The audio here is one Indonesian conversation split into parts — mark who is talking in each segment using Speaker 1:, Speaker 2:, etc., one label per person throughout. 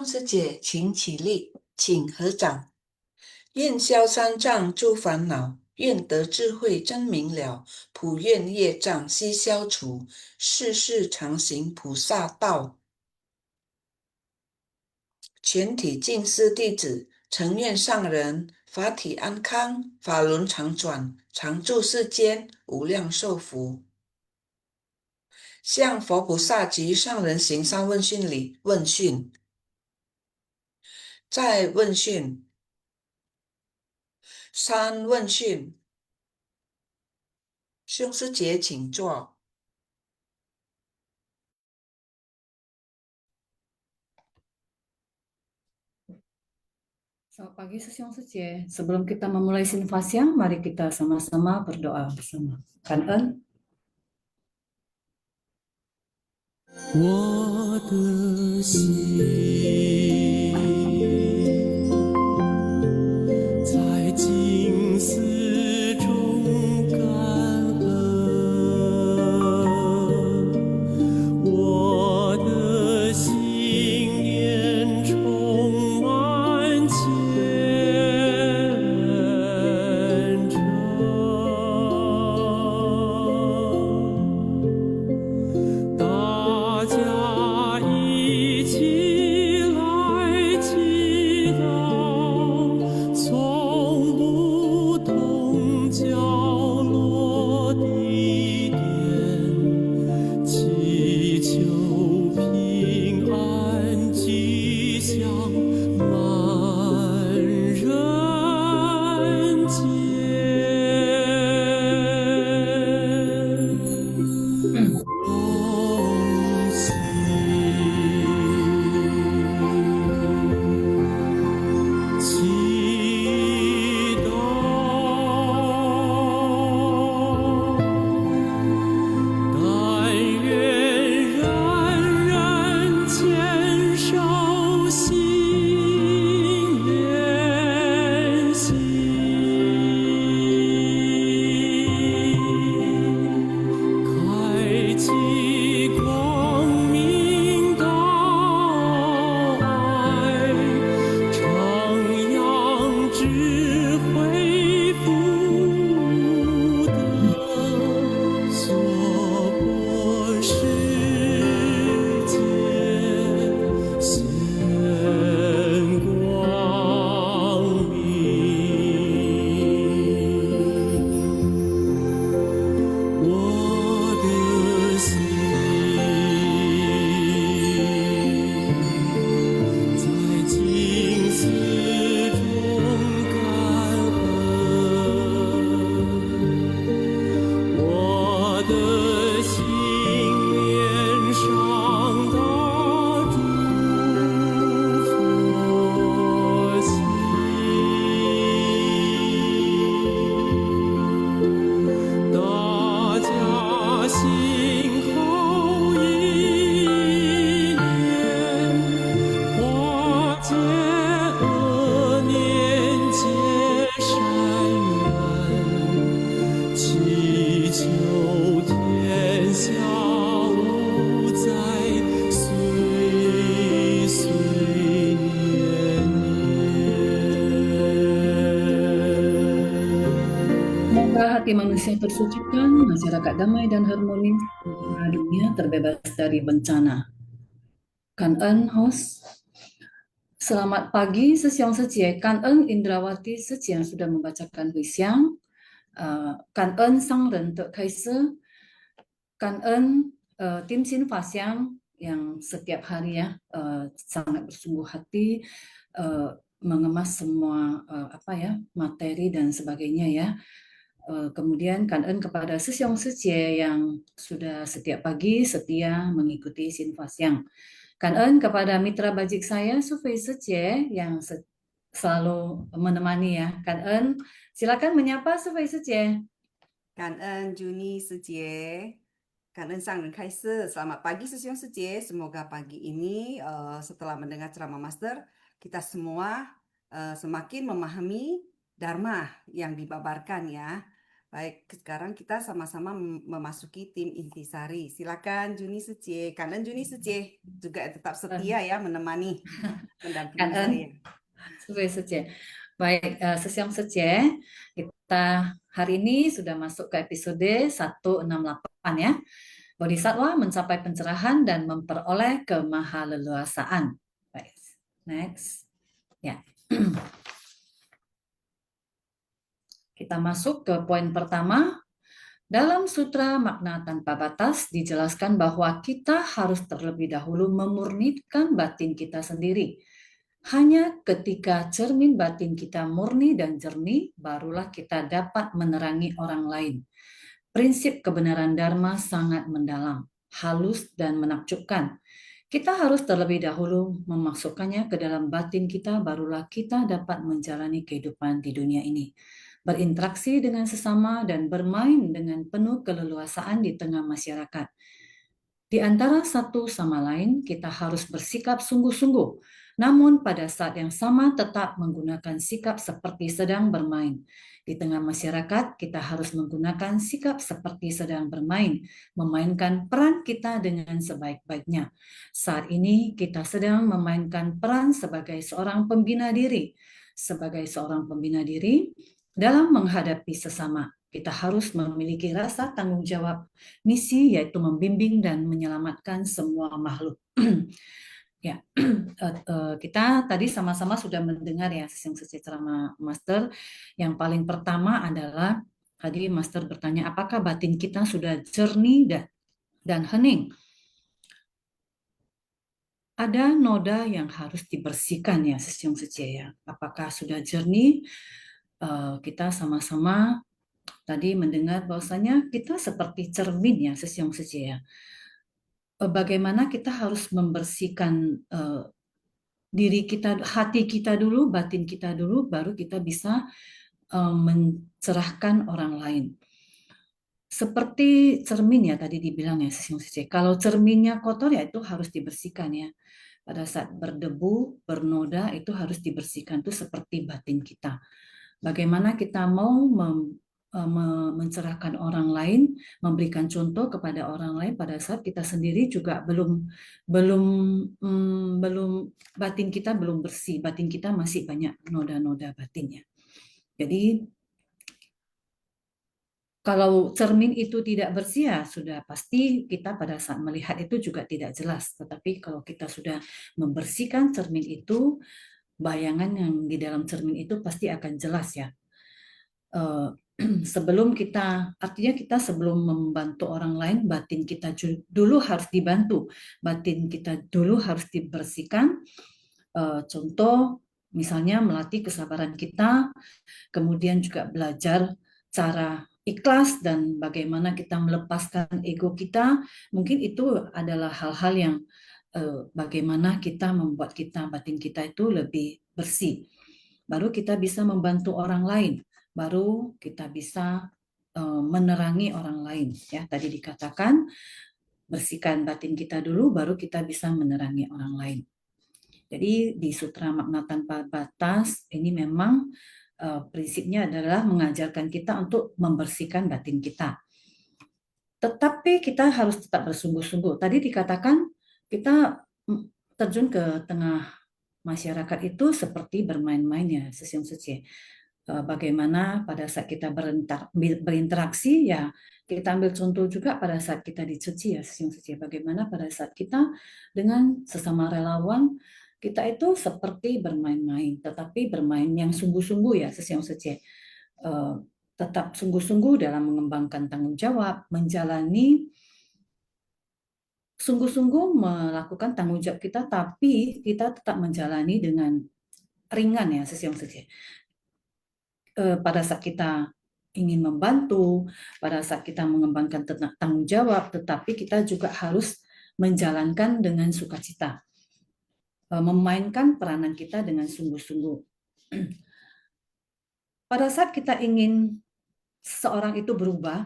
Speaker 1: 师姐，请起立，请合掌。愿消三障诸烦恼，愿得智慧真明了，普愿业障悉消除，世世常行菩萨道。全体净师弟子，诚愿上人法体安康，法轮常转，常住世间，无量寿福。向佛菩萨及上人行三问讯礼问讯。再问讯。三问讯。兄师姐请坐。
Speaker 2: Selamat pagi Sesiong Suci. Sebelum kita memulai Sinfasyang, mari kita sama-sama berdoa bersama. Kangen.
Speaker 3: 我的心在静思中感恩，我的心念充满虔诚。大家一起来祈祷，从不同角落地点，祈求平安吉祥满人间。祈祷，但愿人人坚守心连心，开启光明道爱，徜徉智慧福德，娑婆世界现光明。我的心在静思中感恩，我的心念上大诸佛心。大家心口意念，化解恶念结善缘，祈求天下无灾，岁岁年年。
Speaker 2: Semoga hati manusia tersucikan, masyarakat damai dan harmonis, seluruh dunia terbebas dari bencana. Kangen host. Selamat pagi Sesiong Suci. Kangen Indrawati Suci yang sudah membacakan Huixiang. Kangen Sang Rentuk Kaise. Kangen tim Sinfasyang yang setiap hari ya sangat bersungguh hati mengemas semua materi dan sebagainya ya. Kemudian kangen kepada Sesiong Suci yang sudah setiap pagi setia mengikuti Sinfasyang. Kangen kepada mitra bajik saya Sufei Suci yang selalu menemani ya. Kangen, silakan menyapa Sufei Suci.
Speaker 4: 感恩 Juni 师姐，感恩上人开示。Selamat pagi Sesiong 师姐，semoga pagi ini setelah mendengar ceramah Master, kita semua semakin memahami Dharma yang dibabarkan ya. Baik, sekarang kita sama-sama memasuki tim intisari. Silakan Juni Sucie, Kanan Juni Sucie juga tetap setia ya menemani, mendampingi
Speaker 2: Kan
Speaker 4: saya.
Speaker 2: Suci. Baik, Sesiang Suci, kita hari ini sudah masuk ke episode 168 ya. Bodhisattva mencapai pencerahan dan memperoleh kemahaleluasaan. Baik, next. Ya. Kita masuk ke poin pertama. Dalam Sutra Makna Tanpa Batas dijelaskan bahwa kita harus terlebih dahulu memurnikan batin kita sendiri. Hanya ketika cermin batin kita murni dan jernih, barulah kita dapat menerangi orang lain. Prinsip kebenaran Dharma sangat mendalam, halus, dan menakjubkan. Kita harus terlebih dahulu memasukkannya ke dalam batin kita, barulah kita dapat menjalani kehidupan di dunia ini. Berinteraksi dengan sesama dan bermain dengan penuh keleluasaan di tengah masyarakat. Di antara satu sama lain, kita harus bersikap sungguh-sungguh, namun pada saat yang sama tetap menggunakan sikap seperti sedang bermain. Di tengah masyarakat, kita harus menggunakan sikap seperti sedang bermain, memainkan peran kita dengan sebaik-baiknya. Saat ini, kita sedang memainkan peran sebagai seorang pembina diri. Sebagai seorang pembina diri, dalam menghadapi sesama, kita harus memiliki rasa tanggung jawab misi, yaitu membimbing dan menyelamatkan semua makhluk. Ya, kita tadi sama-sama sudah mendengar ya sesi ceramah Master. Yang paling pertama adalah tadi Master bertanya apakah batin kita sudah jernih dan hening. Ada noda yang harus dibersihkan ya sesi ya. Apakah sudah jernih? Kita sama-sama tadi mendengar bahwasanya kita seperti cermin ya sesiang ya. Bagaimana kita harus membersihkan diri kita, hati kita dulu, batin kita dulu, baru kita bisa mencerahkan orang lain. Seperti cermin ya tadi dibilang ya sesiang kalau cerminnya kotor ya itu harus dibersihkan ya. Pada saat berdebu, bernoda itu harus dibersihkan, itu seperti batin kita. Bagaimana kita mau mencerahkan orang lain, memberikan contoh kepada orang lain pada saat kita sendiri juga belum batin kita belum bersih, batin kita masih banyak noda-noda batinnya. Jadi kalau cermin itu tidak bersih ya sudah pasti kita pada saat melihat itu juga tidak jelas. Tetapi kalau kita sudah membersihkan cermin itu, bayangan yang di dalam cermin itu pasti akan jelas ya. Sebelum kita, artinya kita sebelum membantu orang lain, batin kita dulu harus dibantu, batin kita dulu harus dibersihkan. Contoh, misalnya melatih kesabaran kita, kemudian juga belajar cara ikhlas dan bagaimana kita melepaskan ego kita. Mungkin itu adalah hal-hal yang bagaimana kita membuat batin kita itu lebih bersih. Baru kita bisa membantu orang lain. Baru kita bisa menerangi orang lain. Ya, tadi dikatakan bersihkan batin kita dulu, baru kita bisa menerangi orang lain. Jadi di Sutra Makna Tanpa Batas ini memang prinsipnya adalah mengajarkan kita untuk membersihkan batin kita. Tetapi kita harus tetap bersungguh-sungguh. Tadi dikatakan kita terjun ke tengah masyarakat itu seperti bermain-main ya, sesiang suci. Bagaimana pada saat kita berinteraksi ya, kita ambil contoh juga pada saat kita dicuci ya, sesiang suci. Bagaimana pada saat kita dengan sesama relawan, kita itu seperti bermain-main, tetapi bermain yang sungguh-sungguh ya, sesiang suci. Tetap sungguh-sungguh dalam mengembangkan tanggung jawab, menjalani sungguh-sungguh melakukan tanggung jawab kita, tapi kita tetap menjalani dengan ringan ya, sesiang suci. Pada saat kita ingin membantu, pada saat kita mengembangkan tanggung jawab, tetapi kita juga harus menjalankan dengan sukacita, memainkan peranan kita dengan sungguh-sungguh. Pada saat kita ingin seseorang itu berubah,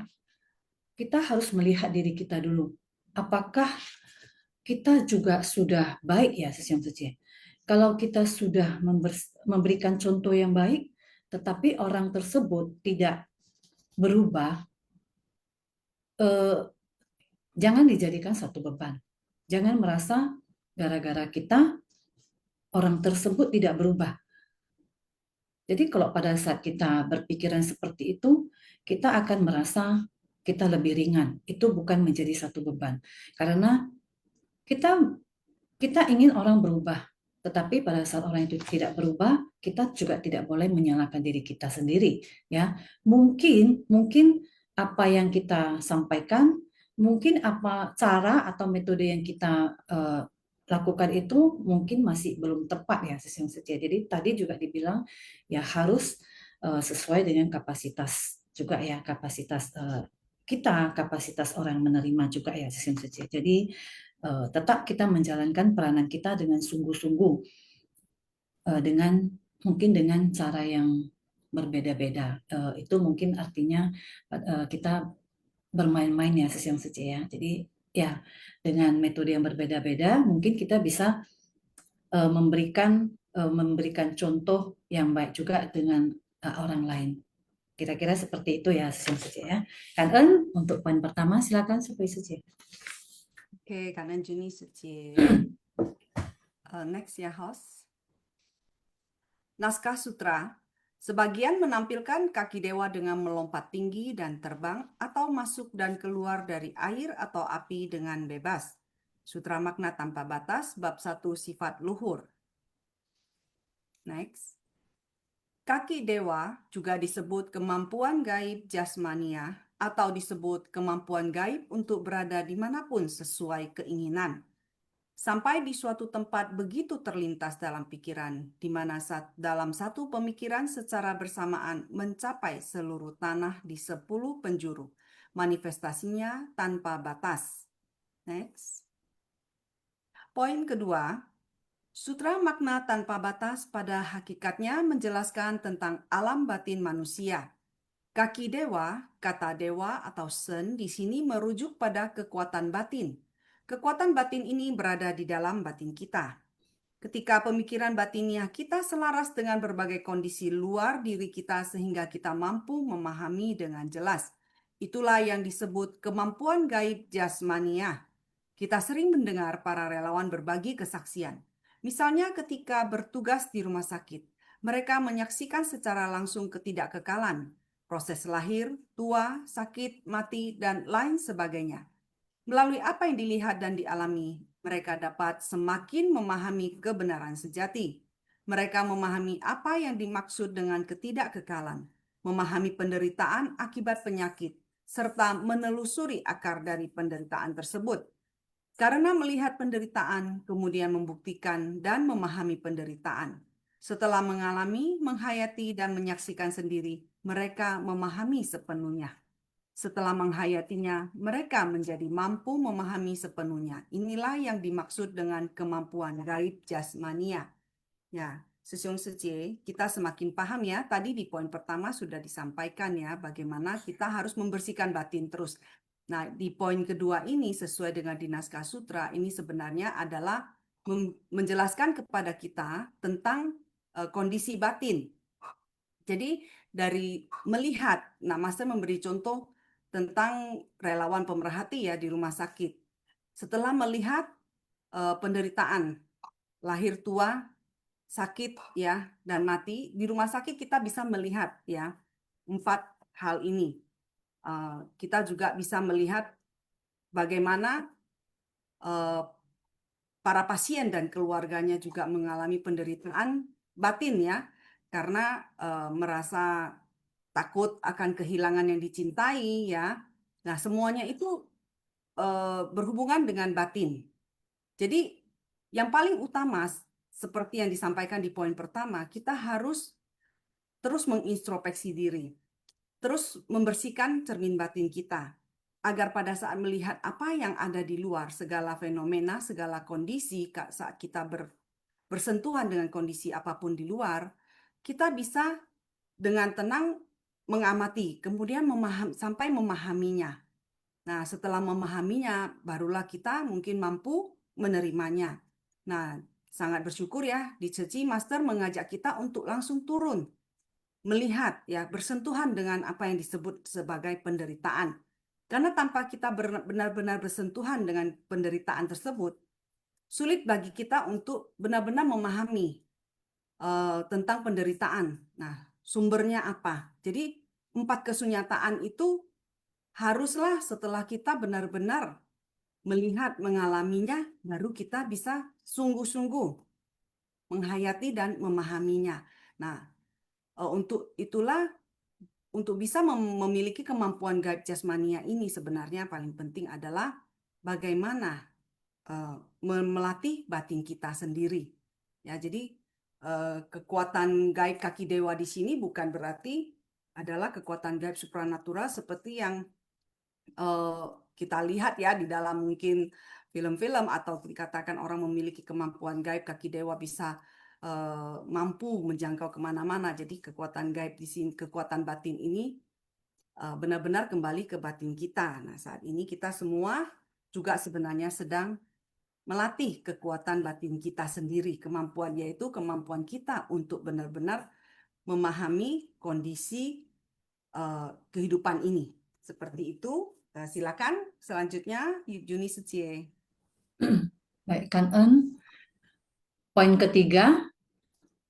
Speaker 2: kita harus melihat diri kita dulu. Apakah kita juga sudah baik ya, sesiang suci? Kalau kita sudah memberikan contoh yang baik, tetapi orang tersebut tidak berubah, jangan dijadikan satu beban. Jangan merasa gara-gara kita orang tersebut tidak berubah. Jadi kalau pada saat kita berpikiran seperti itu, kita akan merasa kita lebih ringan. Itu bukan menjadi satu beban. Karena kita kita ingin orang berubah, tetapi pada saat orang itu tidak berubah, kita juga tidak boleh menyalahkan diri kita sendiri, ya. Mungkin apa yang kita sampaikan, mungkin apa cara atau metode yang kita lakukan itu mungkin masih belum tepat ya, Sisyong Setia. Jadi tadi juga dibilang ya harus sesuai dengan kapasitas juga ya, kapasitas kita, kapasitas orang menerima juga ya, Sisyong Setia. Jadi tetap kita menjalankan peranan kita dengan sungguh-sungguh, dengan mungkin dengan cara yang berbeda-beda. Itu mungkin artinya kita bermain-main ya, Sisyong Setia ya. Jadi ya dengan metode yang berbeda-beda mungkin kita bisa memberikan contoh yang baik juga dengan orang lain. Kira-kira seperti itu ya, Sisyong Setia ya. Kan untuk poin pertama silakan Supaya Setia.
Speaker 4: Oke, kanan Juni Suci. Next ya, host. Naskah Sutra. Sebagian menampilkan kaki dewa dengan melompat tinggi dan terbang atau masuk dan keluar dari air atau api dengan bebas. Sutra Makna Tanpa Batas, bab 1 Sifat Luhur. Next. Kaki dewa juga disebut kemampuan gaib jasmania atau disebut kemampuan gaib untuk berada dimanapun sesuai keinginan. Sampai di suatu tempat begitu terlintas dalam pikiran, di mana dalam satu pemikiran secara bersamaan mencapai seluruh tanah di 10 penjuru. Manifestasinya tanpa batas. Next. Poin kedua, Sutra Makna Tanpa Batas pada hakikatnya menjelaskan tentang alam batin manusia. Kaki dewa, kata dewa atau sen di sini merujuk pada kekuatan batin. Kekuatan batin ini berada di dalam batin kita. Ketika pemikiran batiniah kita selaras dengan berbagai kondisi luar diri kita sehingga kita mampu memahami dengan jelas. Itulah yang disebut kemampuan gaib jasmaniah. Kita sering mendengar para relawan berbagi kesaksian. Misalnya ketika bertugas di rumah sakit, mereka menyaksikan secara langsung ketidakkekalan, proses lahir, tua, sakit, mati, dan lain sebagainya. Melalui apa yang dilihat dan dialami, mereka dapat semakin memahami kebenaran sejati. Mereka memahami apa yang dimaksud dengan ketidakkekalan, memahami penderitaan akibat penyakit, serta menelusuri akar dari penderitaan tersebut. Karena melihat penderitaan, kemudian membuktikan dan memahami penderitaan. Setelah mengalami, menghayati, dan menyaksikan sendiri, mereka memahami sepenuhnya. Setelah menghayatinya, mereka menjadi mampu memahami sepenuhnya. Inilah yang dimaksud dengan kemampuan gaib jasmania. Ya, Sisyong Setie, kita semakin paham ya. Tadi di poin pertama sudah disampaikan ya, bagaimana kita harus membersihkan batin terus. Nah, di poin kedua ini sesuai dengan di Naskah Sutra, ini sebenarnya adalah menjelaskan kepada kita tentang kondisi batin. Jadi dari melihat, nah Master memberi contoh tentang relawan pemerhati ya di rumah sakit. Setelah melihat penderitaan, lahir tua, sakit ya dan mati, di rumah sakit kita bisa melihat ya 4 hal ini. Kita juga bisa melihat bagaimana para pasien dan keluarganya juga mengalami penderitaan batin ya, karena merasa takut akan kehilangan yang dicintai ya. Nah, semuanya itu berhubungan dengan batin. Jadi yang paling utama seperti yang disampaikan di poin pertama, kita harus terus mengintrospeksi diri, terus membersihkan cermin batin kita, agar pada saat melihat apa yang ada di luar, segala fenomena, segala kondisi, saat kita bersentuhan dengan kondisi apapun di luar, kita bisa dengan tenang mengamati, kemudian sampai memahaminya. Nah, setelah memahaminya, barulah kita mungkin mampu menerimanya. Nah, sangat bersyukur ya, di Ceci Master mengajak kita untuk langsung turun. melihat ya bersentuhan dengan apa yang disebut sebagai penderitaan. Karena tanpa kita benar-benar bersentuhan dengan penderitaan tersebut, sulit bagi kita untuk benar-benar memahami tentang penderitaan. Nah, sumbernya apa? Jadi 4 kesunyataan itu haruslah setelah kita benar-benar melihat, mengalaminya, baru kita bisa sungguh-sungguh menghayati dan memahaminya. Nah, untuk itulah, untuk bisa memiliki kemampuan gaib jasmania ini sebenarnya paling penting adalah bagaimana melatih batin kita sendiri. Ya, jadi kekuatan gaib kaki dewa di sini bukan berarti adalah kekuatan gaib supranatural seperti yang kita lihat ya di dalam mungkin film-film, atau dikatakan orang memiliki kemampuan gaib kaki dewa bisa mampu menjangkau kemana-mana. Jadi kekuatan gaib di sini, kekuatan batin ini benar-benar kembali ke batin kita. Nah, saat ini kita semua juga sebenarnya sedang melatih kekuatan batin kita sendiri. Kemampuan yaitu kemampuan kita untuk benar-benar memahami kondisi kehidupan ini. Seperti itu. Silakan selanjutnya Juni Sucie.
Speaker 2: Baik, Kan En. Poin ketiga,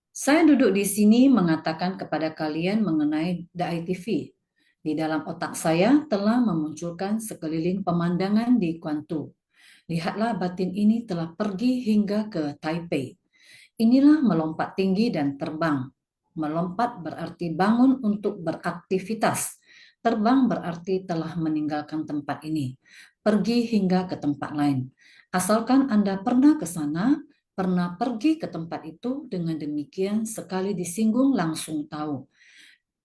Speaker 2: saya duduk di sini mengatakan kepada kalian mengenai DITV. Di dalam otak saya telah memunculkan sekeliling pemandangan di Kuantu. Lihatlah, batin ini telah pergi hingga ke Taipei. Inilah melompat tinggi dan terbang. Melompat berarti bangun untuk beraktivitas. Terbang berarti telah meninggalkan tempat ini. Pergi hingga ke tempat lain. Asalkan Anda pernah ke sana, pernah pergi ke tempat itu, dengan demikian sekali disinggung langsung tahu.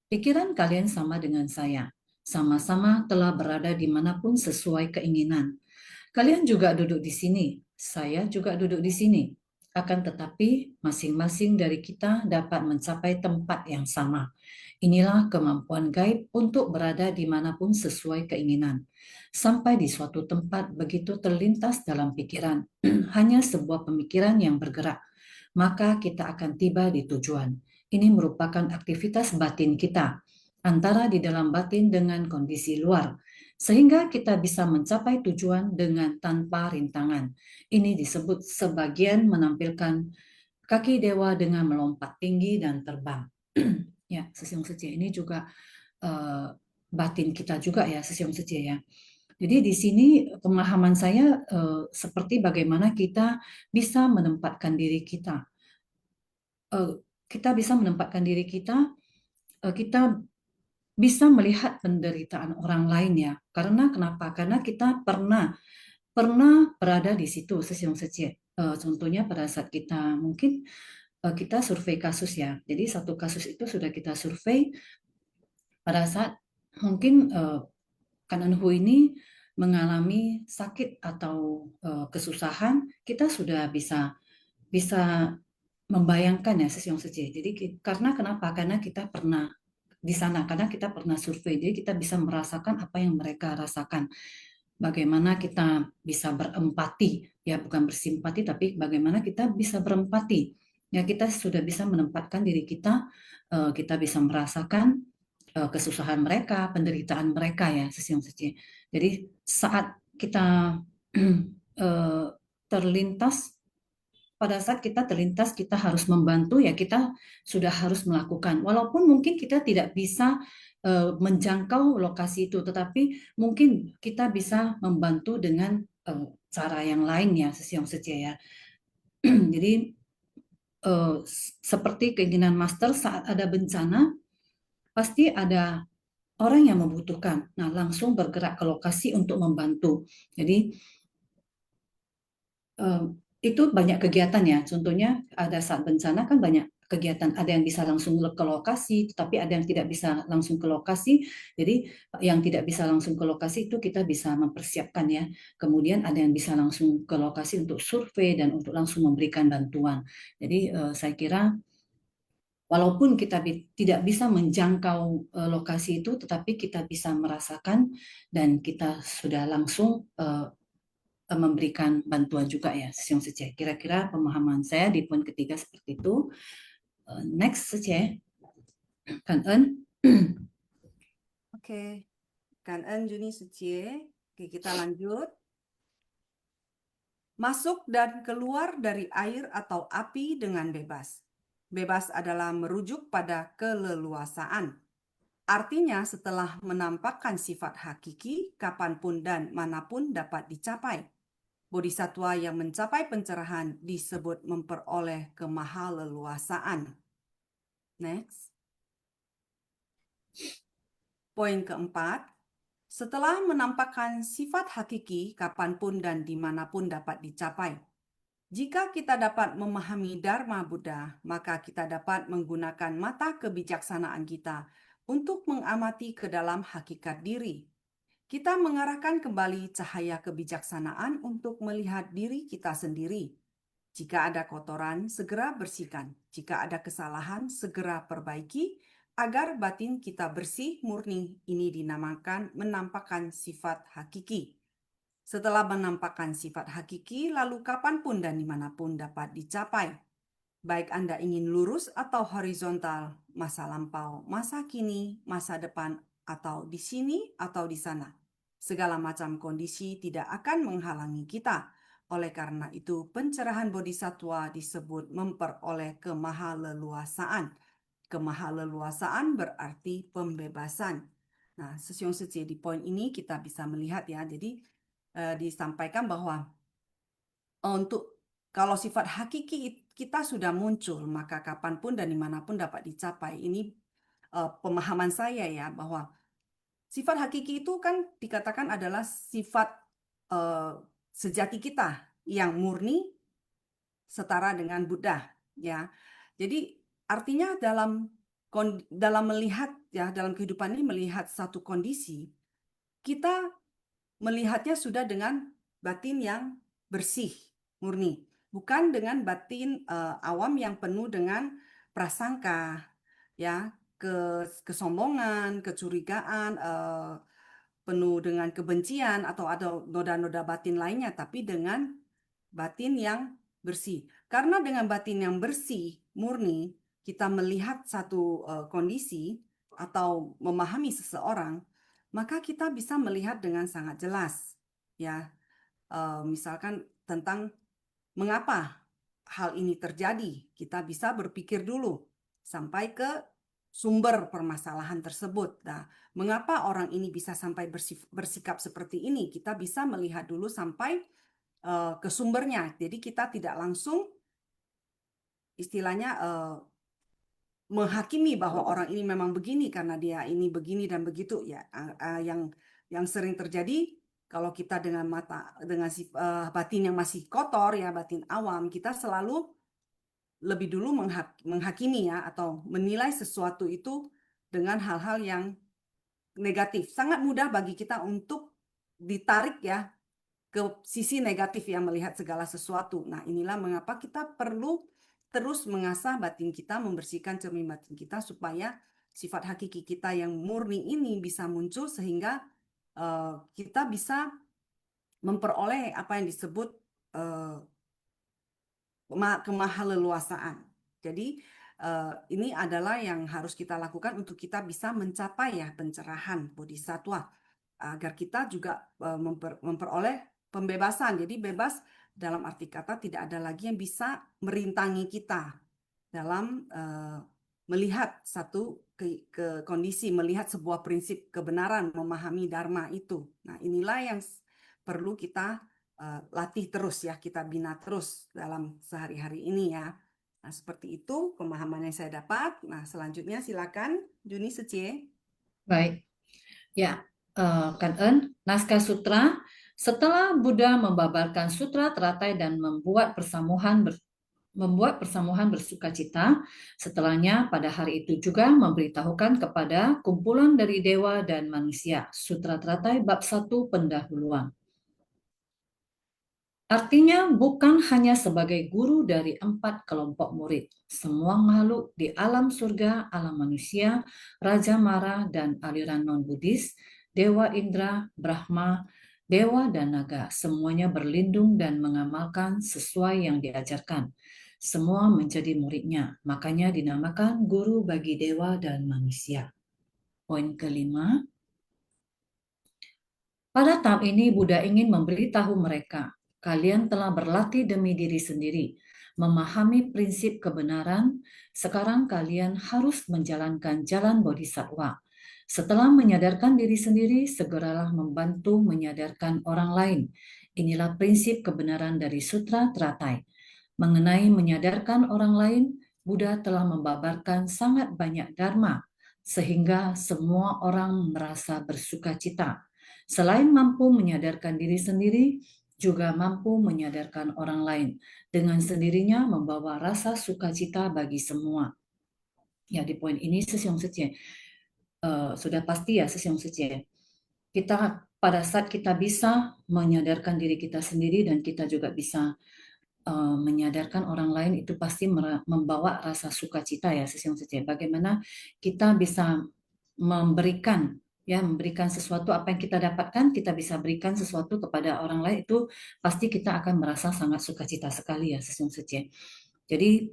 Speaker 2: Pikiran kalian sama dengan saya. Sama-sama telah berada dimanapun sesuai keinginan. Kalian juga duduk di sini. Saya juga duduk di sini. Akan tetapi, masing-masing dari kita dapat mencapai tempat yang sama. Inilah kemampuan gaib untuk berada dimanapun sesuai keinginan. Sampai di suatu tempat begitu terlintas dalam pikiran, hanya sebuah pemikiran yang bergerak, maka kita akan tiba di tujuan. Ini merupakan aktivitas batin kita, antara di dalam batin dengan kondisi luar, sehingga kita bisa mencapai tujuan dengan tanpa rintangan. Ini disebut sebagian menampilkan kaki dewa dengan melompat tinggi dan terbang. Ya, Sesiong Setia ini juga batin kita juga ya, Sesiong Setia ya. Jadi di sini pemahaman saya seperti bagaimana kita bisa menempatkan diri kita. Kita bisa menempatkan diri kita, kita bisa melihat penderitaan orang lain ya. Karena kenapa? Karena kita pernah berada di situ, Sesiong Setia. Contohnya pada saat kita mungkin kita survei kasus ya. Jadi satu kasus itu sudah kita survei pada saat mungkin Kan En Hu ini mengalami sakit atau kesusahan, kita sudah bisa membayangkan ya, Sesiong Setia. Jadi karena kenapa? Karena kita pernah di sana, karena kita pernah survei, jadi kita bisa merasakan apa yang mereka rasakan. Bagaimana kita bisa berempati, ya bukan bersimpati, tapi bagaimana kita bisa berempati. Ya, kita sudah bisa menempatkan diri kita, kita bisa merasakan kesusahan mereka, penderitaan mereka ya, Sesiong Setia. Jadi saat kita terlintas, pada saat kita terlintas, kita harus membantu ya, kita sudah harus melakukan. Walaupun mungkin kita tidak bisa menjangkau lokasi itu, tetapi mungkin kita bisa membantu dengan cara yang lain ya, Sesiong Setia ya. Jadi seperti keinginan Master, saat ada bencana, pasti ada orang yang membutuhkan. Nah, langsung bergerak ke lokasi untuk membantu. Jadi itu banyak kegiatan ya. Contohnya ada saat bencana kan banyak kegiatan. Ada yang bisa langsung ke lokasi, tetapi ada yang tidak bisa langsung ke lokasi. Jadi yang tidak bisa langsung ke lokasi itu kita bisa mempersiapkan ya. Kemudian ada yang bisa langsung ke lokasi untuk survei dan untuk langsung memberikan bantuan. Jadi saya kira walaupun kita tidak bisa menjangkau lokasi itu, tetapi kita bisa merasakan dan kita sudah langsung memberikan bantuan juga ya, Sesiong Setia. Kira-kira pemahaman saya di poin ketiga seperti itu. Next, Setia. Kan Ân.
Speaker 4: Oke, Kan En, Juni, Sucie. Oke, kita lanjut. Masuk dan keluar dari air atau api dengan bebas. Bebas adalah merujuk pada keleluasaan. Artinya setelah menampakkan sifat hakiki, kapanpun dan manapun dapat dicapai. Bodhisatwa yang mencapai pencerahan disebut memperoleh kemahaleluasaan. Next. Poin keempat, setelah menampakkan sifat hakiki kapanpun dan dimanapun dapat dicapai. Jika kita dapat memahami Dharma Buddha, maka kita dapat menggunakan mata kebijaksanaan kita untuk mengamati ke dalam hakikat diri. Kita mengarahkan kembali cahaya kebijaksanaan untuk melihat diri kita sendiri. Jika ada kotoran, segera bersihkan. Jika ada kesalahan, segera perbaiki, agar batin kita bersih murni. Ini dinamakan menampakkan sifat hakiki. Setelah menampakkan sifat hakiki, lalu kapanpun dan dimanapun dapat dicapai. Baik Anda ingin lurus atau horizontal, masa lampau, masa kini, masa depan, atau di sini atau di sana. Segala macam kondisi tidak akan menghalangi kita. Oleh karena itu, pencerahan bodhisatwa disebut memperoleh kemahaleluasaan. Kemahaleluasaan berarti pembebasan. Nah, Sesiong Suci di poin ini kita bisa melihat ya, jadi disampaikan bahwa untuk kalau sifat hakiki kita sudah muncul, maka kapanpun dan dimanapun dapat dicapai. Ini pemahaman saya ya, bahwa sifat hakiki itu kan dikatakan adalah sifat sejati kita yang murni setara dengan Buddha ya. Jadi artinya dalam melihat ya, dalam kehidupan ini melihat satu kondisi, kita melihatnya sudah dengan batin yang bersih, murni. Bukan dengan batin awam yang penuh dengan prasangka, ya, kesombongan, kecurigaan, penuh dengan kebencian atau ada noda-noda batin lainnya, tapi dengan batin yang bersih. Karena dengan batin yang bersih, murni, kita melihat satu kondisi atau memahami seseorang, maka kita bisa melihat dengan sangat jelas, ya. Misalkan tentang mengapa hal ini terjadi, kita bisa berpikir dulu sampai ke sumber permasalahan tersebut. Nah, mengapa orang ini bisa sampai bersikap seperti ini? Kita bisa melihat dulu sampai ke sumbernya. Jadi kita tidak langsung istilahnya menghakimi bahwa orang ini memang begini karena dia ini begini dan begitu ya. Yang sering terjadi kalau kita dengan batin yang masih kotor ya, batin awam, kita selalu lebih dulu menghakimi ya, atau menilai sesuatu itu dengan hal-hal yang negatif. Sangat mudah bagi kita untuk ditarik ya ke sisi negatif yang melihat segala sesuatu. Nah, inilah mengapa kita perlu terus mengasah batin kita, membersihkan cermin batin kita supaya sifat hakiki kita yang murni ini bisa muncul sehingga kita bisa memperoleh apa yang disebut kemahaleluasaan. Jadi ini adalah yang harus kita lakukan untuk kita bisa mencapai ya pencerahan bodhisatwa, agar kita juga memperoleh pembebasan. Jadi bebas dalam arti kata tidak ada lagi yang bisa merintangi kita dalam melihat satu kondisi, melihat sebuah prinsip kebenaran, memahami Dharma itu. Nah, inilah yang perlu kita latih terus ya, kita bina terus dalam sehari-hari ini ya. Nah, seperti itu pemahaman yang saya dapat. Nah, selanjutnya silakan Juni Sucie.
Speaker 2: Baik. Ya, Kan En, naskah sutra. Setelah Buddha membabarkan sutra teratai dan membuat persamuhan bersukacita, setelahnya pada hari itu juga memberitahukan kepada kumpulan dari dewa dan manusia sutra teratai bab 1 pendahuluan. Artinya bukan hanya sebagai guru dari 4 kelompok murid, semua makhluk di alam surga, alam manusia, Raja Mara dan aliran non-Buddhis, Dewa Indra, Brahma, Dewa dan Naga, semuanya berlindung dan mengamalkan sesuai yang diajarkan. semua menjadi muridnya. Makanya dinamakan guru bagi dewa dan manusia. Poin kelima, pada tahap ini Buddha ingin memberitahu mereka, kalian telah berlatih demi diri sendiri, memahami prinsip kebenaran, sekarang kalian harus menjalankan jalan bodhisattva. Setelah menyadarkan diri sendiri, segeralah membantu menyadarkan orang lain. Inilah prinsip kebenaran dari Sutra Teratai. Mengenai menyadarkan orang lain, Buddha telah membabarkan sangat banyak dharma, sehingga semua orang merasa bersuka cita. Selain mampu menyadarkan diri sendiri, juga mampu menyadarkan orang lain. Dengan sendirinya membawa rasa sukacita bagi semua. Ya, di poin ini Sesiong Seche. Sudah pasti ya Sesiong Seche. Kita pada saat kita bisa menyadarkan diri kita sendiri dan kita juga bisa menyadarkan orang lain, itu pasti membawa rasa sukacita ya Sesiong Seche. Bagaimana kita bisa memberikan sesuatu, apa yang kita dapatkan kita bisa berikan sesuatu kepada orang lain, itu pasti kita akan merasa sangat sukacita sekali ya Sesiong Seche. Jadi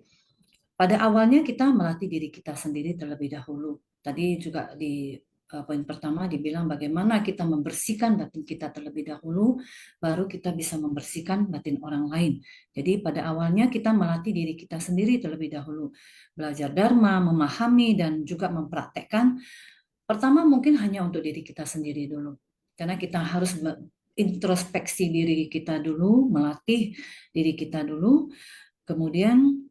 Speaker 2: pada awalnya kita melatih diri kita sendiri terlebih dahulu. Tadi juga di poin pertama dibilang bagaimana kita membersihkan batin kita terlebih dahulu, baru kita bisa membersihkan batin orang lain. Jadi pada awalnya kita melatih diri kita sendiri terlebih dahulu. Belajar dharma, memahami, dan juga mempraktekkan. Pertama mungkin hanya untuk diri kita sendiri dulu. Karena kita harus introspeksi diri kita dulu, melatih diri kita dulu, kemudian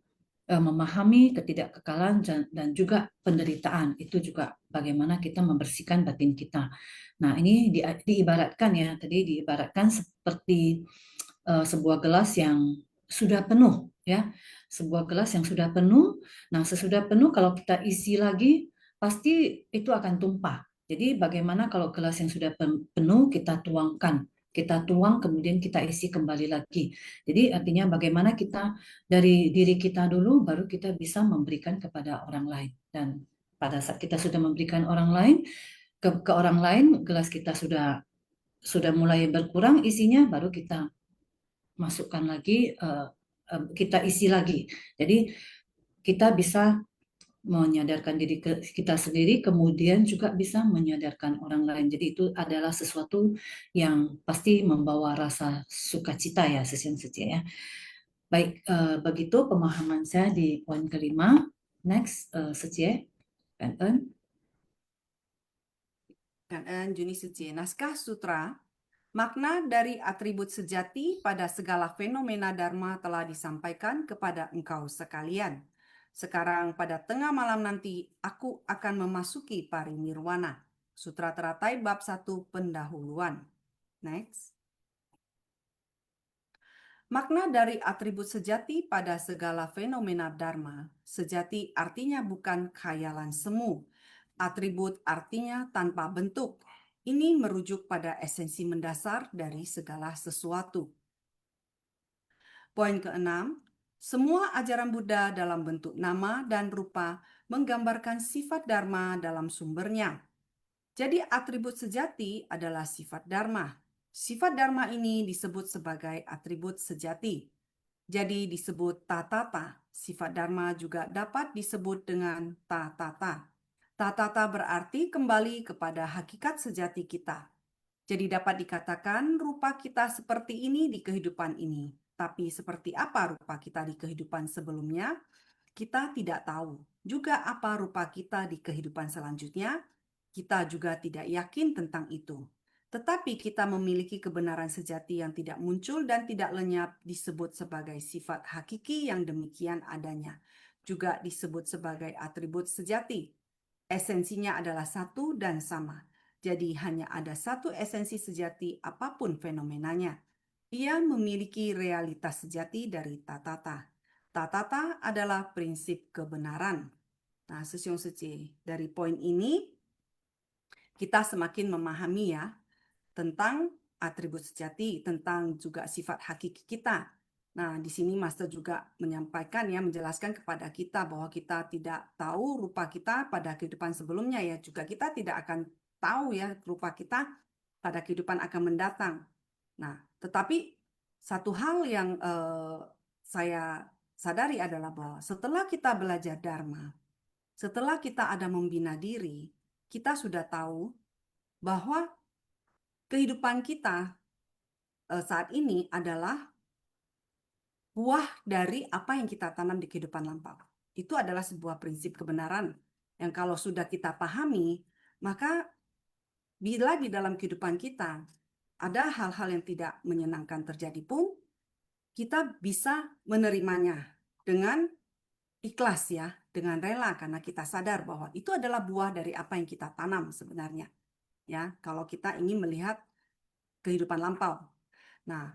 Speaker 2: memahami ketidakkekalan dan juga penderitaan. Itu juga bagaimana kita membersihkan batin kita. Nah, ini diibaratkan ya, tadi diibaratkan seperti sebuah gelas yang sudah penuh ya. Sebuah gelas yang sudah penuh. Nah, sesudah penuh kalau kita isi lagi pasti itu akan tumpah. Jadi bagaimana kalau gelas yang sudah penuh kita tuangkan, kita tuang kemudian kita isi kembali lagi. Jadi artinya bagaimana kita dari diri kita dulu baru kita bisa memberikan kepada orang lain. Dan pada saat kita sudah memberikan orang lain ke orang lain, gelas kita sudah mulai berkurang isinya, baru kita masukkan lagi, kita isi lagi. Jadi kita bisa menyadarkan diri kita sendiri, kemudian juga bisa menyadarkan orang lain. Jadi itu adalah sesuatu yang pasti membawa rasa sukacita ya Sesiong Seche ya. Baik, begitu pemahaman saya di poin kelima. Next, Seche, Kangen.
Speaker 4: Kangen Juni Seche. Naskah Sutra, makna dari atribut sejati pada segala fenomena dharma telah disampaikan kepada engkau sekalian. Sekarang pada tengah malam nanti, aku akan memasuki parinirwana. Sutra Teratai bab 1 pendahuluan. Next. Makna dari atribut sejati pada segala fenomena dharma. Sejati artinya bukan khayalan semu. Atribut artinya tanpa bentuk. Ini merujuk pada esensi mendasar dari segala sesuatu. Poin keenam, semua ajaran Buddha dalam bentuk nama dan rupa menggambarkan sifat dharma dalam sumbernya. Jadi atribut sejati adalah sifat dharma. Sifat dharma ini disebut sebagai atribut sejati. Jadi disebut tatata. Sifat dharma juga dapat disebut dengan tatata. Tatata berarti kembali kepada hakikat sejati kita. Jadi dapat dikatakan rupa kita seperti ini di kehidupan ini. Tapi seperti apa rupa kita di kehidupan sebelumnya, kita tidak tahu. Juga apa rupa kita di kehidupan selanjutnya, kita juga tidak yakin tentang itu. Tetapi kita memiliki kebenaran sejati yang tidak muncul dan tidak lenyap, disebut sebagai sifat hakiki yang demikian adanya. Juga disebut sebagai atribut sejati. Esensinya adalah satu dan sama. Jadi hanya ada satu esensi sejati apapun fenomenanya. Ia memiliki realitas sejati dari tatata. Tatata adalah prinsip kebenaran. Nah, Sesiong Seche, dari poin ini kita semakin memahami ya tentang atribut sejati, tentang juga sifat hakiki kita. Nah, di sini Master juga menyampaikan ya, menjelaskan kepada kita bahwa kita tidak tahu rupa kita pada kehidupan sebelumnya ya, juga kita tidak akan tahu ya rupa kita pada kehidupan akan mendatang. Nah, tetapi satu hal yang saya sadari adalah bahwa setelah kita belajar Dharma, setelah kita ada membina diri, kita sudah tahu bahwa kehidupan kita saat ini adalah buah dari apa yang kita tanam di kehidupan lampau. Itu adalah sebuah prinsip kebenaran yang kalau sudah kita pahami, maka bila di dalam kehidupan kita ada hal-hal yang tidak menyenangkan terjadi pun, kita bisa menerimanya dengan ikhlas ya, dengan rela karena kita sadar bahwa itu adalah buah dari apa yang kita tanam sebenarnya. Ya, kalau kita ingin melihat kehidupan lampau. Nah,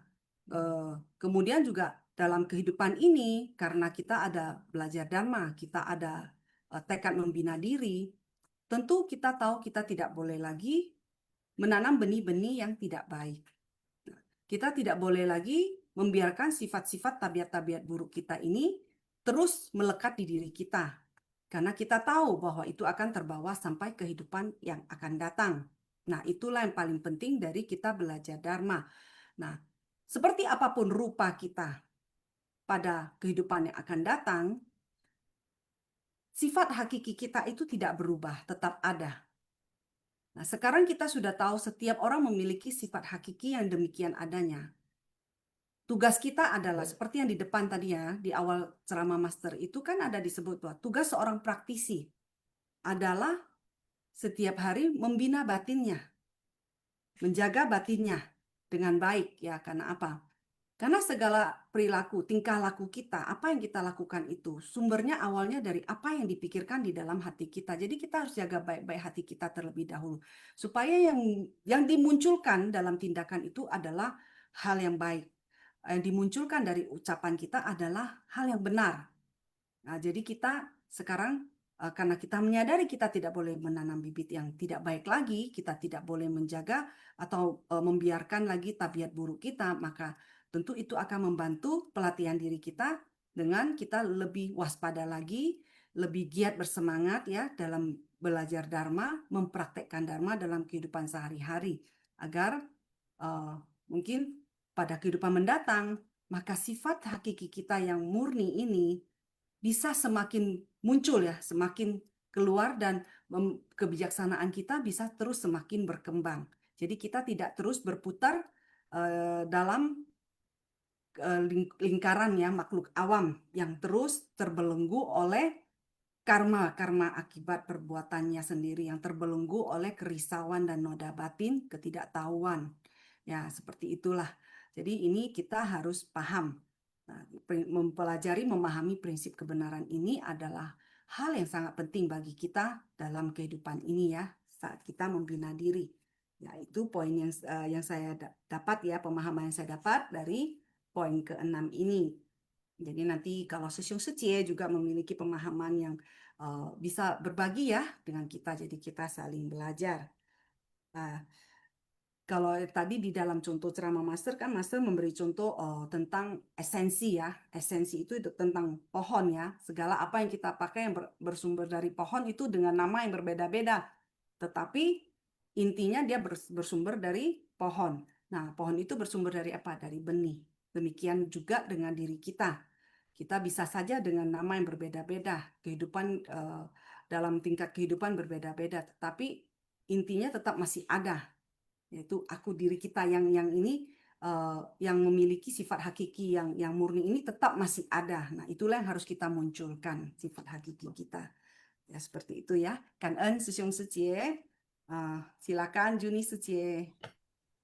Speaker 4: kemudian juga dalam kehidupan ini, karena kita ada belajar Dharma, kita ada tekad membina diri, tentu kita tahu kita tidak boleh lagi menanam benih-benih yang tidak baik. Nah, kita tidak boleh lagi membiarkan sifat-sifat tabiat-tabiat buruk kita ini terus melekat di diri kita. Karena kita tahu bahwa itu akan terbawa sampai kehidupan yang akan datang. Nah, itulah yang paling penting dari kita belajar Dharma. Nah, seperti apapun rupa kita pada kehidupan yang akan datang, sifat hakiki kita itu tidak berubah, tetap ada. Nah, sekarang kita sudah tahu setiap orang memiliki sifat hakiki yang demikian adanya. Tugas kita adalah seperti yang di depan tadi ya, di awal ceramah master itu kan ada disebut bahwa tugas seorang praktisi adalah setiap hari membina batinnya, menjaga batinnya dengan baik ya. Karena apa? Karena segala perilaku, tingkah laku kita, apa yang kita lakukan itu sumbernya awalnya dari apa yang dipikirkan di dalam hati kita. Jadi kita harus jaga baik-baik hati kita terlebih dahulu supaya yang dimunculkan dalam tindakan itu adalah hal yang baik. Yang dimunculkan dari ucapan kita adalah hal yang benar. Nah, jadi kita sekarang karena kita menyadari kita tidak boleh menanam bibit yang tidak baik lagi, kita tidak boleh menjaga atau membiarkan lagi tabiat buruk kita, maka tentu itu akan membantu pelatihan diri kita dengan kita lebih waspada lagi, lebih giat bersemangat ya dalam belajar Dharma, mempraktekkan Dharma dalam kehidupan sehari-hari agar mungkin pada kehidupan mendatang maka sifat hakiki kita yang murni ini bisa semakin muncul ya, semakin keluar dan kebijaksanaan kita bisa terus semakin berkembang. Jadi kita tidak terus berputar dalam lingkaran ya makhluk awam yang terus terbelenggu oleh karma akibat perbuatannya sendiri, yang terbelenggu oleh kerisauan dan noda batin, ketidaktahuan. Ya, seperti itulah. Jadi ini kita harus paham. Nah, mempelajari, memahami prinsip kebenaran ini adalah hal yang sangat penting bagi kita dalam kehidupan ini ya, saat kita membina diri. Ya, itu poin yang saya dapat ya, pemahaman yang saya dapat dari poin ke-6 ini. Jadi nanti kalau Sesiong Setie juga memiliki pemahaman yang bisa berbagi ya dengan kita, jadi kita saling belajar. Kalau tadi di dalam contoh ceramah master kan master memberi contoh tentang esensi ya. Esensi itu tentang pohon ya. Segala apa yang kita pakai yang bersumber dari pohon itu dengan nama yang berbeda-beda. Tetapi intinya dia bersumber dari pohon. Nah, pohon itu bersumber dari apa? Dari benih. Demikian juga dengan diri kita. Kita bisa saja dengan nama yang berbeda-beda. Kehidupan dalam tingkat kehidupan berbeda-beda. Tetapi intinya tetap masih ada. Yaitu aku diri kita yang ini yang memiliki sifat hakiki yang murni ini tetap masih ada. Nah, itulah yang harus kita munculkan, sifat hakiki kita. Ya, seperti itu ya. Kan-en Sesiong Setie. Silakan Juni Setie.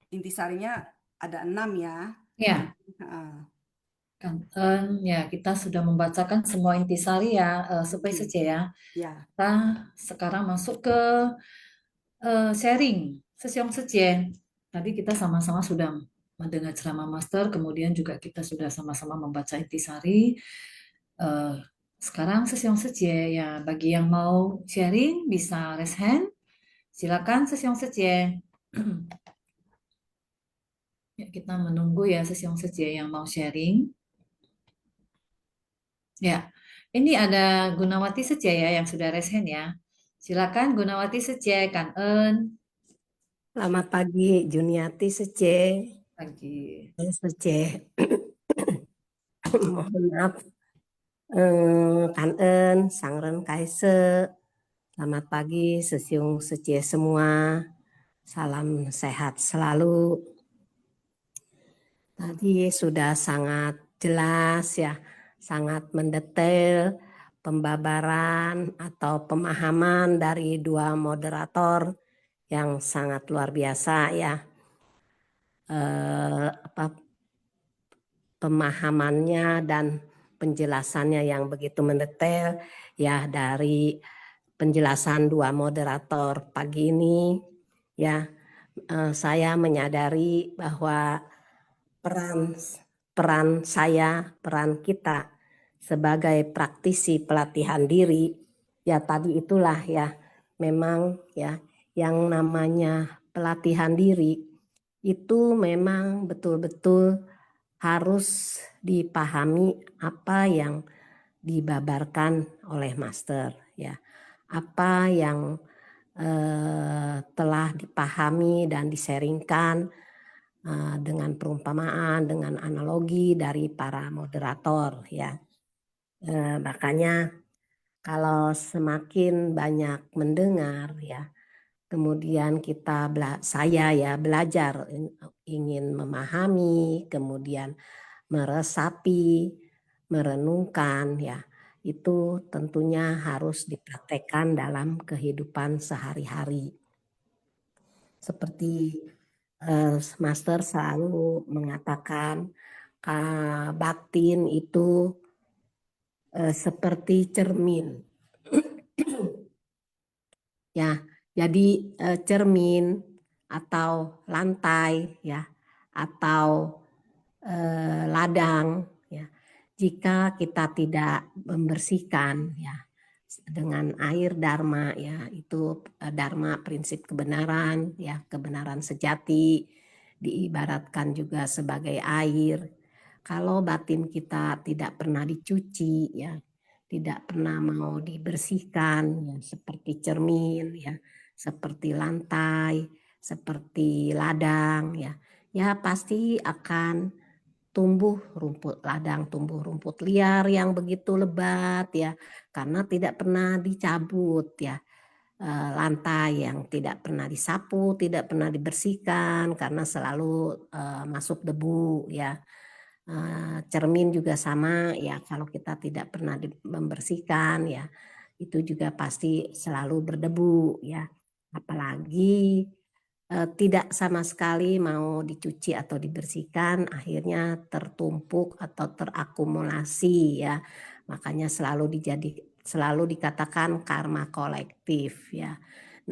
Speaker 4: Intisarinya ada 6 ya.
Speaker 2: Ya. Kan ya kita sudah membacakan semua intisari ya, supaya saja ya.
Speaker 4: Ya.
Speaker 2: Kita sekarang masuk ke sharing Sesiong Setie. Tadi kita sama-sama sudah mendengar ceramah master, kemudian juga kita sudah sama-sama membaca intisari. Sekarang Sesiong Setie ya, bagi yang mau sharing bisa raise hand. Silakan Sesiong Setie. Ya, kita menunggu ya Sesiong Setie yang mau sharing. Ya, ini ada Gunawati Setie ya yang sudah raise hand ya. Silakan Gunawati Setie, Kan-en.
Speaker 5: Selamat pagi, Juniati Setie.
Speaker 2: Pagi.
Speaker 5: Setie. Mohon maaf, Kan En, Sangren Kaise, selamat pagi sesiung secie semua, salam sehat selalu. Tadi sudah sangat jelas ya, sangat mendetail pembabaran atau pemahaman dari dua moderator yang sangat luar biasa ya. Pemahamannya dan penjelasannya yang begitu mendetail ya, dari penjelasan dua moderator pagi ini ya, saya menyadari bahwa peran kita sebagai praktisi pelatihan diri ya, tadi itulah ya, memang ya yang namanya pelatihan diri itu memang betul-betul harus dipahami apa yang dibabarkan oleh master ya, apa yang telah dipahami dan diseringkan dengan perumpamaan, dengan analogi dari para moderator ya. Makanya kalau semakin banyak mendengar ya, kemudian saya ya belajar, ingin memahami, kemudian meresapi, merenungkan ya, itu tentunya harus dipraktekkan dalam kehidupan sehari-hari. Seperti Master selalu mengatakan batin itu seperti cermin. Ya, jadi cermin atau lantai ya, atau ladang ya, jika kita tidak membersihkan ya dengan air dharma ya, itu dharma prinsip kebenaran ya, kebenaran sejati diibaratkan juga sebagai air. Kalau batin kita tidak pernah dicuci ya, tidak pernah mau dibersihkan ya, seperti cermin ya, seperti lantai, seperti ladang ya, ya pasti akan tumbuh rumput ladang, tumbuh rumput liar yang begitu lebat ya, karena tidak pernah dicabut ya. Lantai yang tidak pernah disapu, tidak pernah dibersihkan karena selalu masuk debu ya. Cermin juga sama ya, kalau kita tidak pernah membersihkan ya, itu juga pasti selalu berdebu ya. Apalagi tidak sama sekali mau dicuci atau dibersihkan, akhirnya tertumpuk atau terakumulasi ya. Makanya selalu dikatakan karma kolektif ya.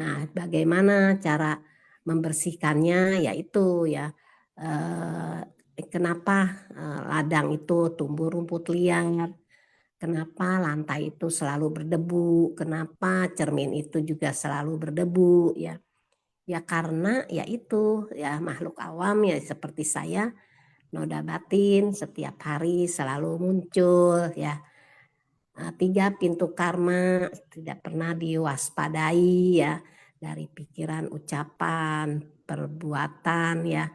Speaker 5: Nah, bagaimana cara membersihkannya? Yaitu ya, kenapa ladang itu tumbuh rumput liar? Kenapa lantai itu selalu berdebu? Kenapa cermin itu juga selalu berdebu ya? Ya karena ya itu ya, makhluk awam ya seperti saya, noda batin setiap hari selalu muncul ya. 3 pintu karma tidak pernah diwaspadai ya, dari pikiran, ucapan, perbuatan ya,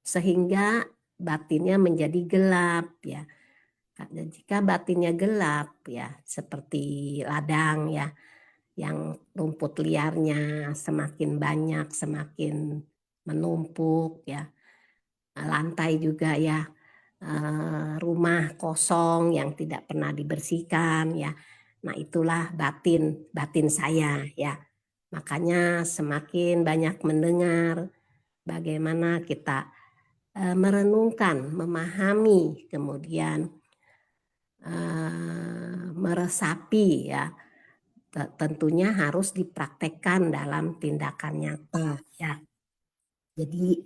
Speaker 5: sehingga batinnya menjadi gelap ya. Dan jika batinnya gelap ya, seperti ladang ya, yang rumput liarnya semakin banyak, semakin menumpuk ya. Lantai juga ya, rumah kosong yang tidak pernah dibersihkan ya. Nah, itulah batin saya ya. Makanya semakin banyak mendengar, bagaimana kita merenungkan, memahami, kemudian meresapi ya, tentunya harus dipraktekkan dalam tindakan nyata ya. Jadi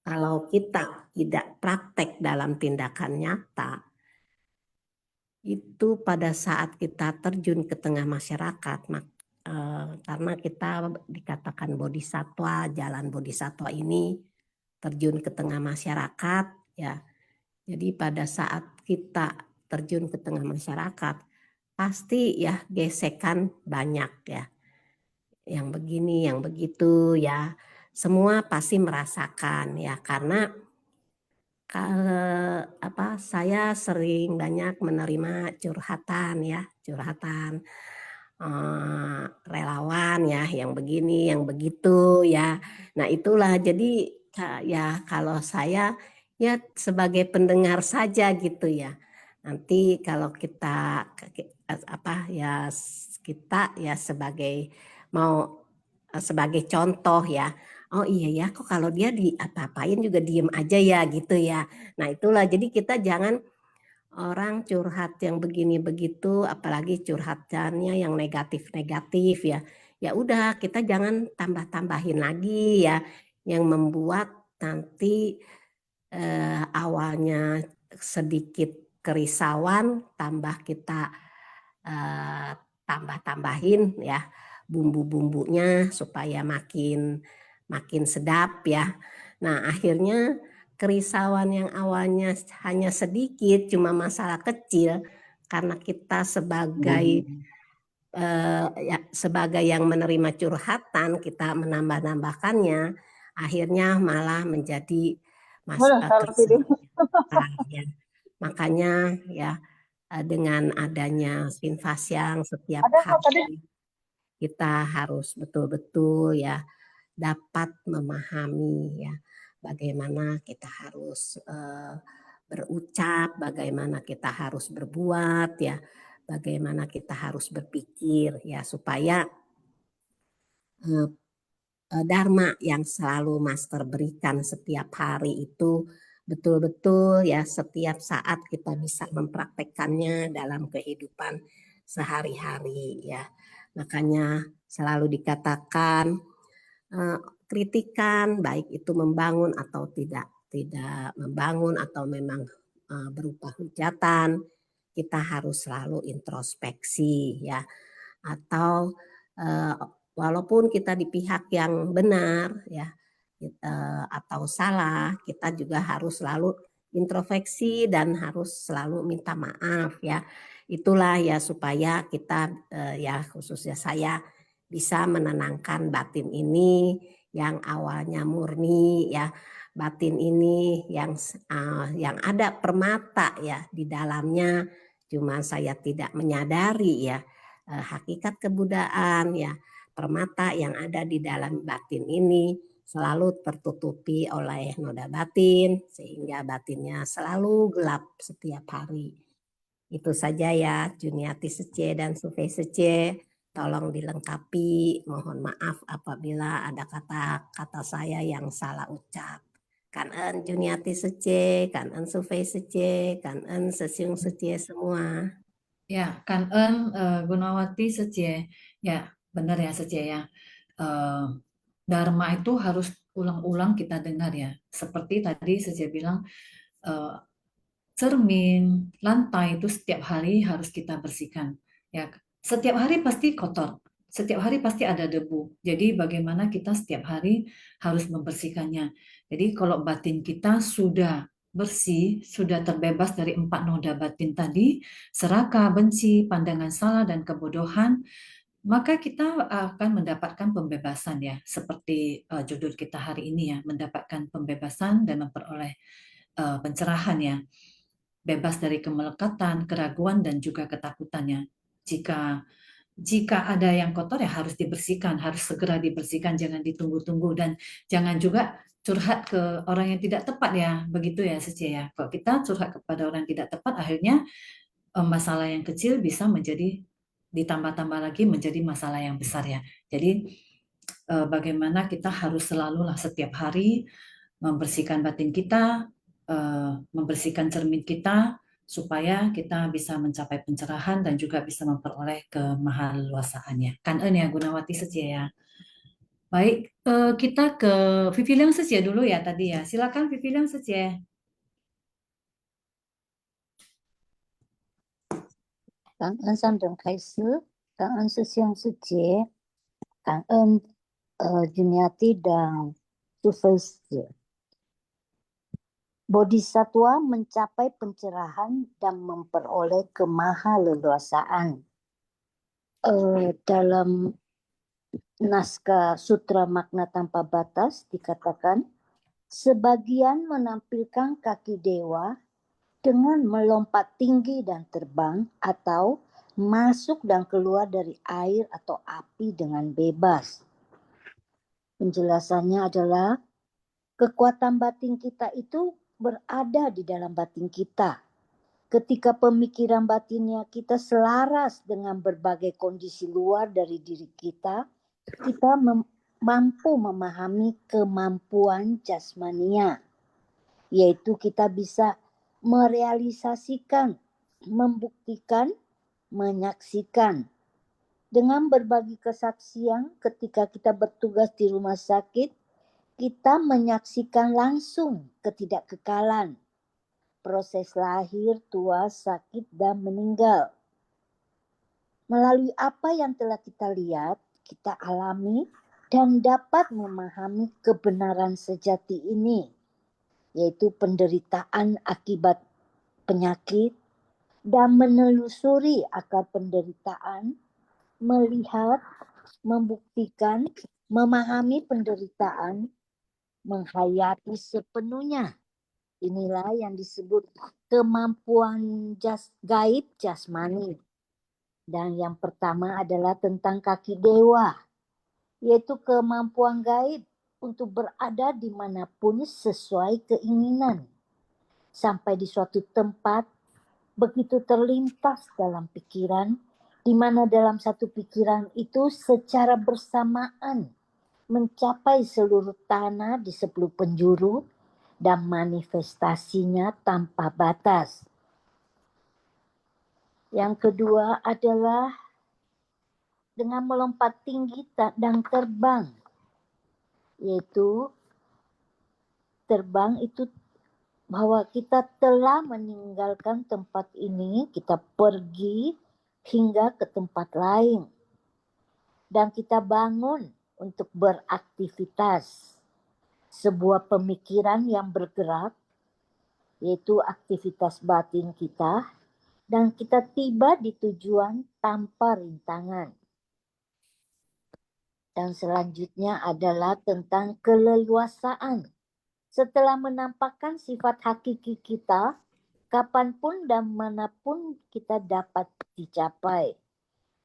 Speaker 5: kalau kita tidak praktek dalam tindakan nyata, itu pada saat kita terjun ke tengah masyarakat, karena kita dikatakan bodhisatwa, jalan bodhisatwa ini terjun ke tengah masyarakat ya. Jadi pada saat kita terjun ke tengah masyarakat, pasti ya gesekan banyak ya. Yang begini, yang begitu ya. Semua pasti merasakan ya, karena Saya sering banyak menerima curhatan ya, curhatan relawan ya, yang begini, yang begitu ya. Nah itulah jadi ya kalau saya ya sebagai pendengar saja gitu ya. Nanti kalau kita kita ya sebagai contoh ya. Oh iya ya, kok kalau dia apa-apain juga diem aja ya gitu ya. Nah itulah, jadi kita jangan orang curhat yang begini begitu, apalagi curhatannya yang negatif-negatif ya. Ya udah, kita jangan tambah-tambahin lagi ya, yang membuat nanti awalnya sedikit kerisauan, tambah kita tambah-tambahin ya bumbu-bumbunya supaya makin sedap ya. Nah akhirnya kerisauan yang awalnya hanya sedikit, cuma masalah kecil, karena kita sebagai sebagai yang menerima curhatan, kita menambah-nambahkannya, akhirnya malah menjadi kerisauan ya. Makanya ya dengan adanya Sinfasyang setiap hari, kita harus betul-betul ya dapat memahami ya bagaimana kita harus berucap, bagaimana kita harus berbuat ya, bagaimana kita harus berpikir ya, supaya Dharma yang selalu Master berikan setiap hari itu betul-betul ya setiap saat kita bisa mempraktekkannya dalam kehidupan sehari-hari ya. Makanya selalu dikatakan kritikan baik itu membangun atau tidak membangun atau memang berupa hujatan, kita harus selalu introspeksi ya. Atau walaupun kita di pihak yang benar ya atau salah, kita juga harus selalu introspeksi dan harus selalu minta maaf ya. Itulah ya supaya kita ya khususnya saya bisa menenangkan batin ini yang awalnya murni ya, batin ini yang ada permata ya di dalamnya, cuma saya tidak menyadari ya hakikat kebudayaan ya, permata yang ada di dalam batin ini selalu tertutupi oleh noda batin sehingga batinnya selalu gelap setiap hari. Itu saja ya Juniati Sece dan Sufei Sece. Tolong dilengkapi, mohon maaf apabila ada kata-kata saya yang salah ucap. Kan Juniati Sece, kan Sufei Sece, kan Sesiung Sece semua.
Speaker 2: Ya, kan Gunawati Sece. Ya, benar ya Sece ya. Dharma itu harus ulang-ulang kita dengar ya. Seperti tadi Sece bilang, cermin, lantai itu setiap hari harus kita bersihkan. Ya, setiap hari pasti kotor. Setiap hari pasti ada debu. Jadi bagaimana kita setiap hari harus membersihkannya. Jadi kalau batin kita sudah bersih, sudah terbebas dari 4 noda batin tadi, serakah, benci, pandangan salah, dan kebodohan, maka kita akan mendapatkan pembebasan ya. Seperti judul kita hari ini ya, mendapatkan pembebasan dan memperoleh pencerahan ya. Bebas dari kemelekatan, keraguan, dan juga ketakutannya. Jika ada yang kotor ya harus dibersihkan, harus segera dibersihkan, jangan ditunggu-tunggu, dan jangan juga curhat ke orang yang tidak tepat ya, begitu ya Sece ya. Kalau kita curhat kepada orang yang tidak tepat, akhirnya masalah yang kecil bisa menjadi ditambah-tambah lagi menjadi masalah yang besar ya. Jadi bagaimana kita harus selalu lah setiap hari membersihkan batin kita, membersihkan cermin kita, supaya kita bisa mencapai pencerahan dan juga bisa memperoleh kemahaluasaannya. Kan ya Gunawati Sece ya. Baik, kita ke Vivi Liang Sece dulu ya tadi ya. Silakan Vivi Liang Sece.
Speaker 6: 感恩上人开始，感恩师兄师姐，感恩Juniati dan Sufesti. Bodhisatwa mencapai pencerahan dan memperoleh kemahaleluasaan. Dalam naskah Sutra Makna Tanpa Batas dikatakan Sebagian menampilkan kaki dewa dengan melompat tinggi dan terbang atau masuk dan keluar dari air atau api dengan bebas. Penjelasannya adalah kekuatan batin kita itu berada di dalam batin kita. Ketika pemikiran batinnya kita selaras dengan berbagai kondisi luar dari diri kita, kita mampu memahami kemampuan jasmania, yaitu kita bisa merealisasikan, membuktikan, menyaksikan. Dengan berbagi kesaksian ketika kita bertugas di rumah sakit, kita menyaksikan langsung ketidakkekalan, proses lahir, tua, sakit, dan meninggal. Melalui apa yang telah kita lihat, kita alami, dan dapat memahami kebenaran sejati ini, yaitu penderitaan akibat penyakit, dan menelusuri akar penderitaan, melihat, membuktikan, memahami penderitaan, menghayati sepenuhnya. Inilah yang disebut kemampuan gaib jasmani. Dan yang pertama adalah tentang kaki dewa, yaitu kemampuan gaib untuk berada dimanapun sesuai keinginan. Sampai di suatu tempat, begitu terlintas dalam pikiran, di mana dalam satu pikiran itu secara bersamaan mencapai seluruh tanah di 10 penjuru dan manifestasinya tanpa batas. Yang kedua adalah dengan melompat tinggi dan terbang, yaitu terbang itu bahwa kita telah meninggalkan tempat ini, kita pergi hingga ke tempat lain, dan kita bangun untuk beraktivitas. Sebuah pemikiran yang bergerak, yaitu aktivitas batin kita, dan kita tiba di tujuan tanpa rintangan. Dan selanjutnya adalah tentang keleluasaan. Setelah menampakkan sifat hakiki kita, kapanpun dan manapun kita dapat dicapai.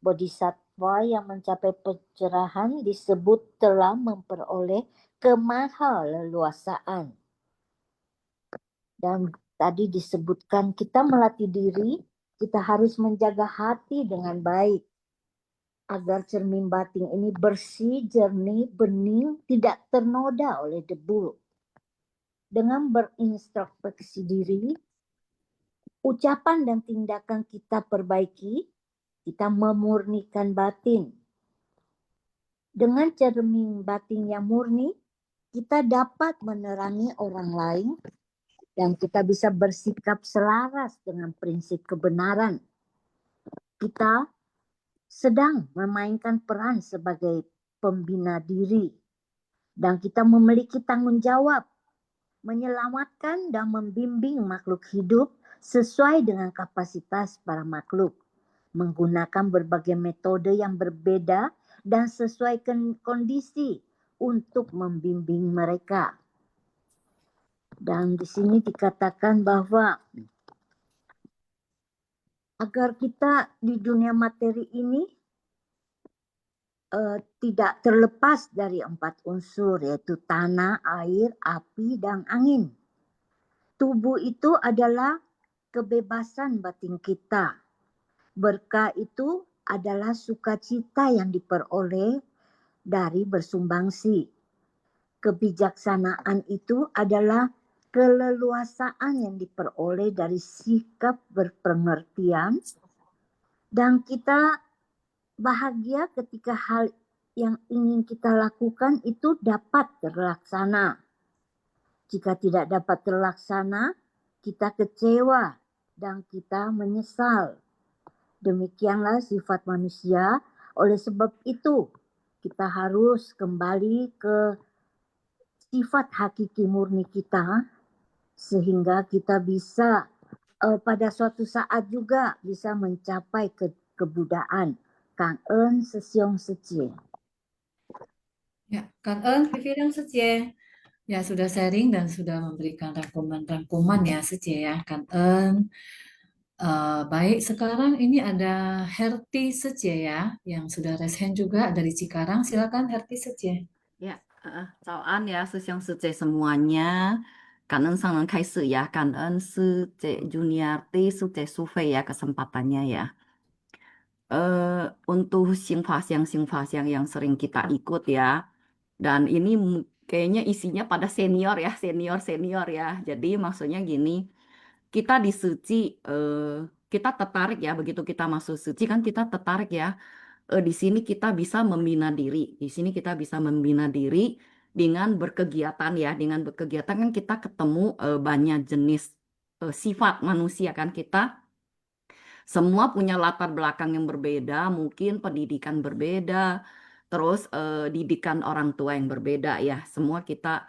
Speaker 6: Bodhisattva yang mencapai pencerahan disebut telah memperoleh kemahaluasaan. Dan tadi disebutkan kita melatih diri, kita harus menjaga hati dengan baik. Agar cermin batin ini bersih, jernih, bening, tidak ternoda oleh debu. Dengan berintrospeksi diri, ucapan dan tindakan kita perbaiki, kita memurnikan batin. Dengan cermin batin yang murni, kita dapat menerangi orang lain dan kita bisa bersikap selaras dengan prinsip kebenaran. Kita sedang memainkan peran sebagai pembina diri dan kita memiliki tanggung jawab menyelamatkan dan membimbing makhluk hidup sesuai dengan kapasitas para makhluk, menggunakan berbagai metode yang berbeda dan sesuai kondisi untuk membimbing mereka. Dan di sini dikatakan bahwa agar kita di dunia materi ini tidak terlepas dari 4 unsur, yaitu tanah, air, api, dan angin. Tubuh itu adalah kebebasan batin kita. Berkah itu adalah sukacita yang diperoleh dari bersumbangsi. Kebijaksanaan itu adalah keleluasaan yang diperoleh dari sikap berpengertian, dan kita bahagia ketika hal yang ingin kita lakukan itu dapat terlaksana. Jika tidak dapat terlaksana, kita kecewa dan kita menyesal. Demikianlah sifat manusia. Oleh sebab itu, kita harus kembali ke sifat hakiki murni kita, sehingga kita bisa pada suatu saat juga bisa mencapai kebudayaan. Cảm ơn sư siêu sư chị.
Speaker 2: Ya, cảm ơn quý vị đang rất nhiều. Ya, sudah sharing dan sudah memberikan rangkuman-rangkuman ya, Sece ya, kan En. Baik, sekarang ini ada Herti Sece ya, yang sudah raise hand juga dari Cikarang. Silakan Herti Sece.
Speaker 7: Ya, 早安呀，师兄师姐 semuanya. 感恩上人开始ya, 感恩师姐 Juniarti, 师姐 Sufei ya kesempatannya ya. Untuk Sing Fa Siang yang sering kita ikut ya, dan ini kayaknya isinya pada senior ya, senior ya. Jadi maksudnya gini, kita di suci, kita tertarik ya, begitu kita masuk suci kan kita tertarik ya. Di sini kita bisa membina diri. Di sini kita bisa membina diri dengan berkegiatan ya. Dengan berkegiatan kan kita ketemu banyak jenis sifat manusia kan kita. Semua punya latar belakang yang berbeda, mungkin pendidikan berbeda, terus didikan orang tua yang berbeda ya. Semua kita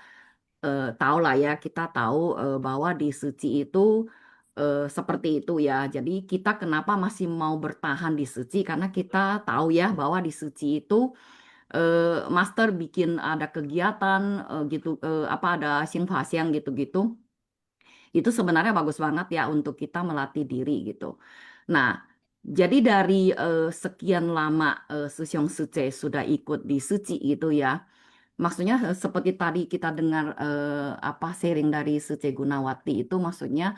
Speaker 7: tahu lah ya, kita tahu bahwa di suci itu seperti itu ya. Jadi kita kenapa masih mau bertahan di suci? Karena kita tahu ya bahwa di suci itu master bikin ada kegiatan gitu, apa ada siang gitu-gitu. Itu sebenarnya bagus banget ya untuk kita melatih diri gitu. Nah, jadi dari sekian lama Susyong Suce sudah ikut di suci itu ya. Maksudnya seperti tadi kita dengar apa sharing dari Suce Gunawati itu maksudnya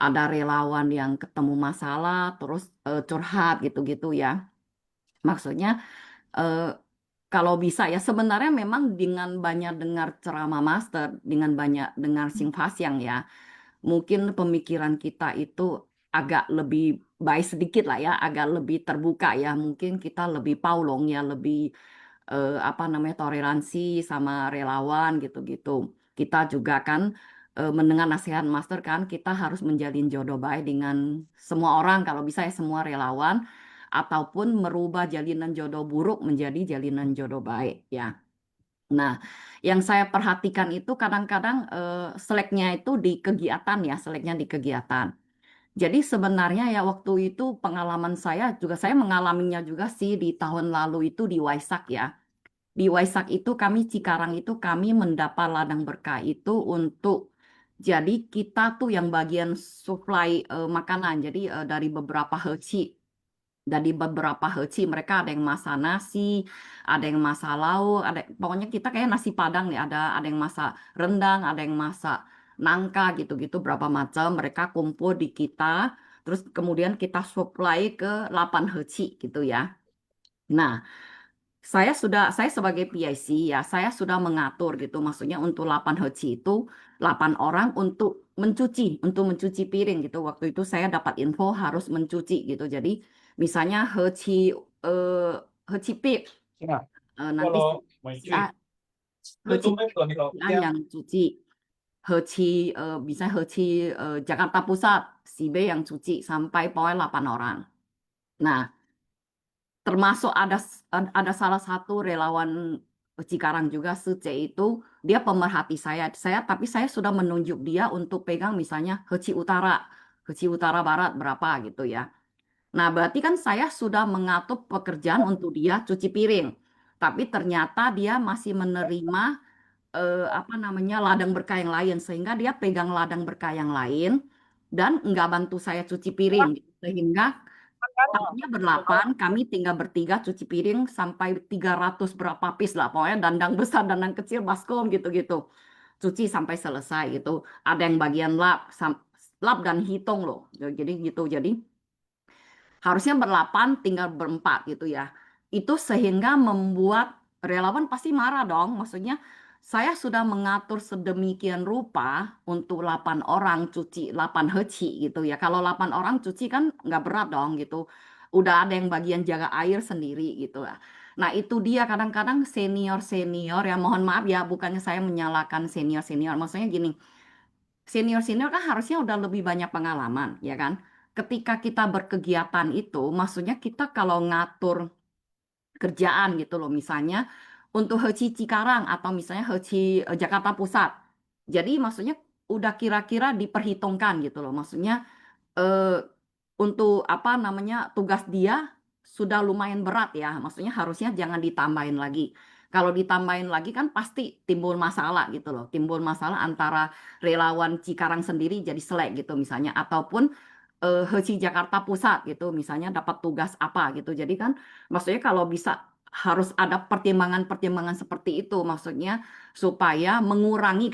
Speaker 7: ada relawan yang ketemu masalah terus curhat gitu-gitu ya. Maksudnya eh, kalau bisa ya sebenarnya memang dengan banyak dengar ceramah master, dengan banyak dengar Sing Fasyang ya, mungkin pemikiran kita itu agak lebih baik sedikit lah ya, agak lebih terbuka ya. Mungkin kita lebih paulong ya, lebih apa namanya toleransi sama relawan gitu-gitu. Kita juga kan mendengar nasihat master kan kita harus menjalin jodoh baik dengan semua orang kalau bisa ya semua relawan ataupun merubah jalinan jodoh buruk menjadi jalinan jodoh baik ya. Nah, yang saya perhatikan itu kadang-kadang seleknya itu di kegiatan ya, seleknya di kegiatan. Jadi sebenarnya ya waktu itu pengalaman saya juga saya mengalaminya juga sih di tahun lalu itu di Waisak ya. Di Waisak itu kami Cikarang itu kami mendapat ladang berkah itu untuk jadi kita tuh yang bagian supply makanan. Jadi dari beberapa heci mereka ada yang masak nasi, ada yang masak lauk, ada pokoknya kita kayak nasi Padang nih, ada yang masak rendang, ada yang masak nangka gitu-gitu berapa macam mereka kumpul di kita, terus kemudian kita supply ke 8 heci gitu ya. Nah, saya sebagai PIC ya, saya sudah mengatur gitu, maksudnya untuk 8 heci itu 8 orang untuk mencuci piring gitu. Waktu itu saya dapat info harus mencuci gitu. Jadi misalnya eh, heci pik nanti saya heci yang cuci, heci bisa heci Jakarta Pusat si B yang cuci sampai pokoknya 8 orang. Nah, termasuk ada salah satu relawan Cikarang juga Suce itu dia pemerhati saya tapi saya sudah menunjuk dia untuk pegang misalnya Heci Utara Barat berapa gitu ya. Nah, berarti kan saya sudah mengatur pekerjaan untuk dia cuci piring. Tapi ternyata dia masih menerima apa namanya ladang berkah yang lain sehingga dia pegang ladang berkah yang lain dan nggak bantu saya cuci piring gitu. Sehingga tahunya berlapan, kami tinggal bertiga cuci piring sampai 300 berapa piece lah. Pokoknya dandang besar, dandang kecil, baskom gitu-gitu. Cuci sampai selesai gitu. Ada yang bagian lap dan hitung loh. Jadi gitu. Jadi harusnya berlapan tinggal berempat gitu ya. Itu sehingga membuat relawan pasti marah dong. Maksudnya saya sudah mengatur sedemikian rupa untuk 8 orang cuci 8 heci gitu ya. Kalau 8 orang cuci kan nggak berat dong gitu. Udah ada yang bagian jaga air sendiri gitu lah. Nah itu dia kadang-kadang senior-senior ya mohon maaf ya bukannya saya menyalahkan senior-senior. Maksudnya gini, senior-senior kan harusnya udah lebih banyak pengalaman, ya kan? Ketika kita berkegiatan itu, maksudnya kita kalau ngatur kerjaan gitu loh, misalnya untuk Heci Cikarang atau misalnya Heci Jakarta Pusat. Jadi maksudnya udah kira-kira diperhitungkan gitu loh. Maksudnya eh, untuk apa namanya tugas dia sudah lumayan berat ya. Maksudnya harusnya jangan ditambahin lagi. Kalau ditambahin lagi kan pasti timbul masalah gitu loh. Timbul masalah antara relawan Cikarang sendiri jadi selek gitu misalnya. Ataupun Heci Jakarta Pusat gitu misalnya dapat tugas apa gitu. Jadi kan maksudnya kalau bisa harus ada pertimbangan-pertimbangan seperti itu. Maksudnya supaya mengurangi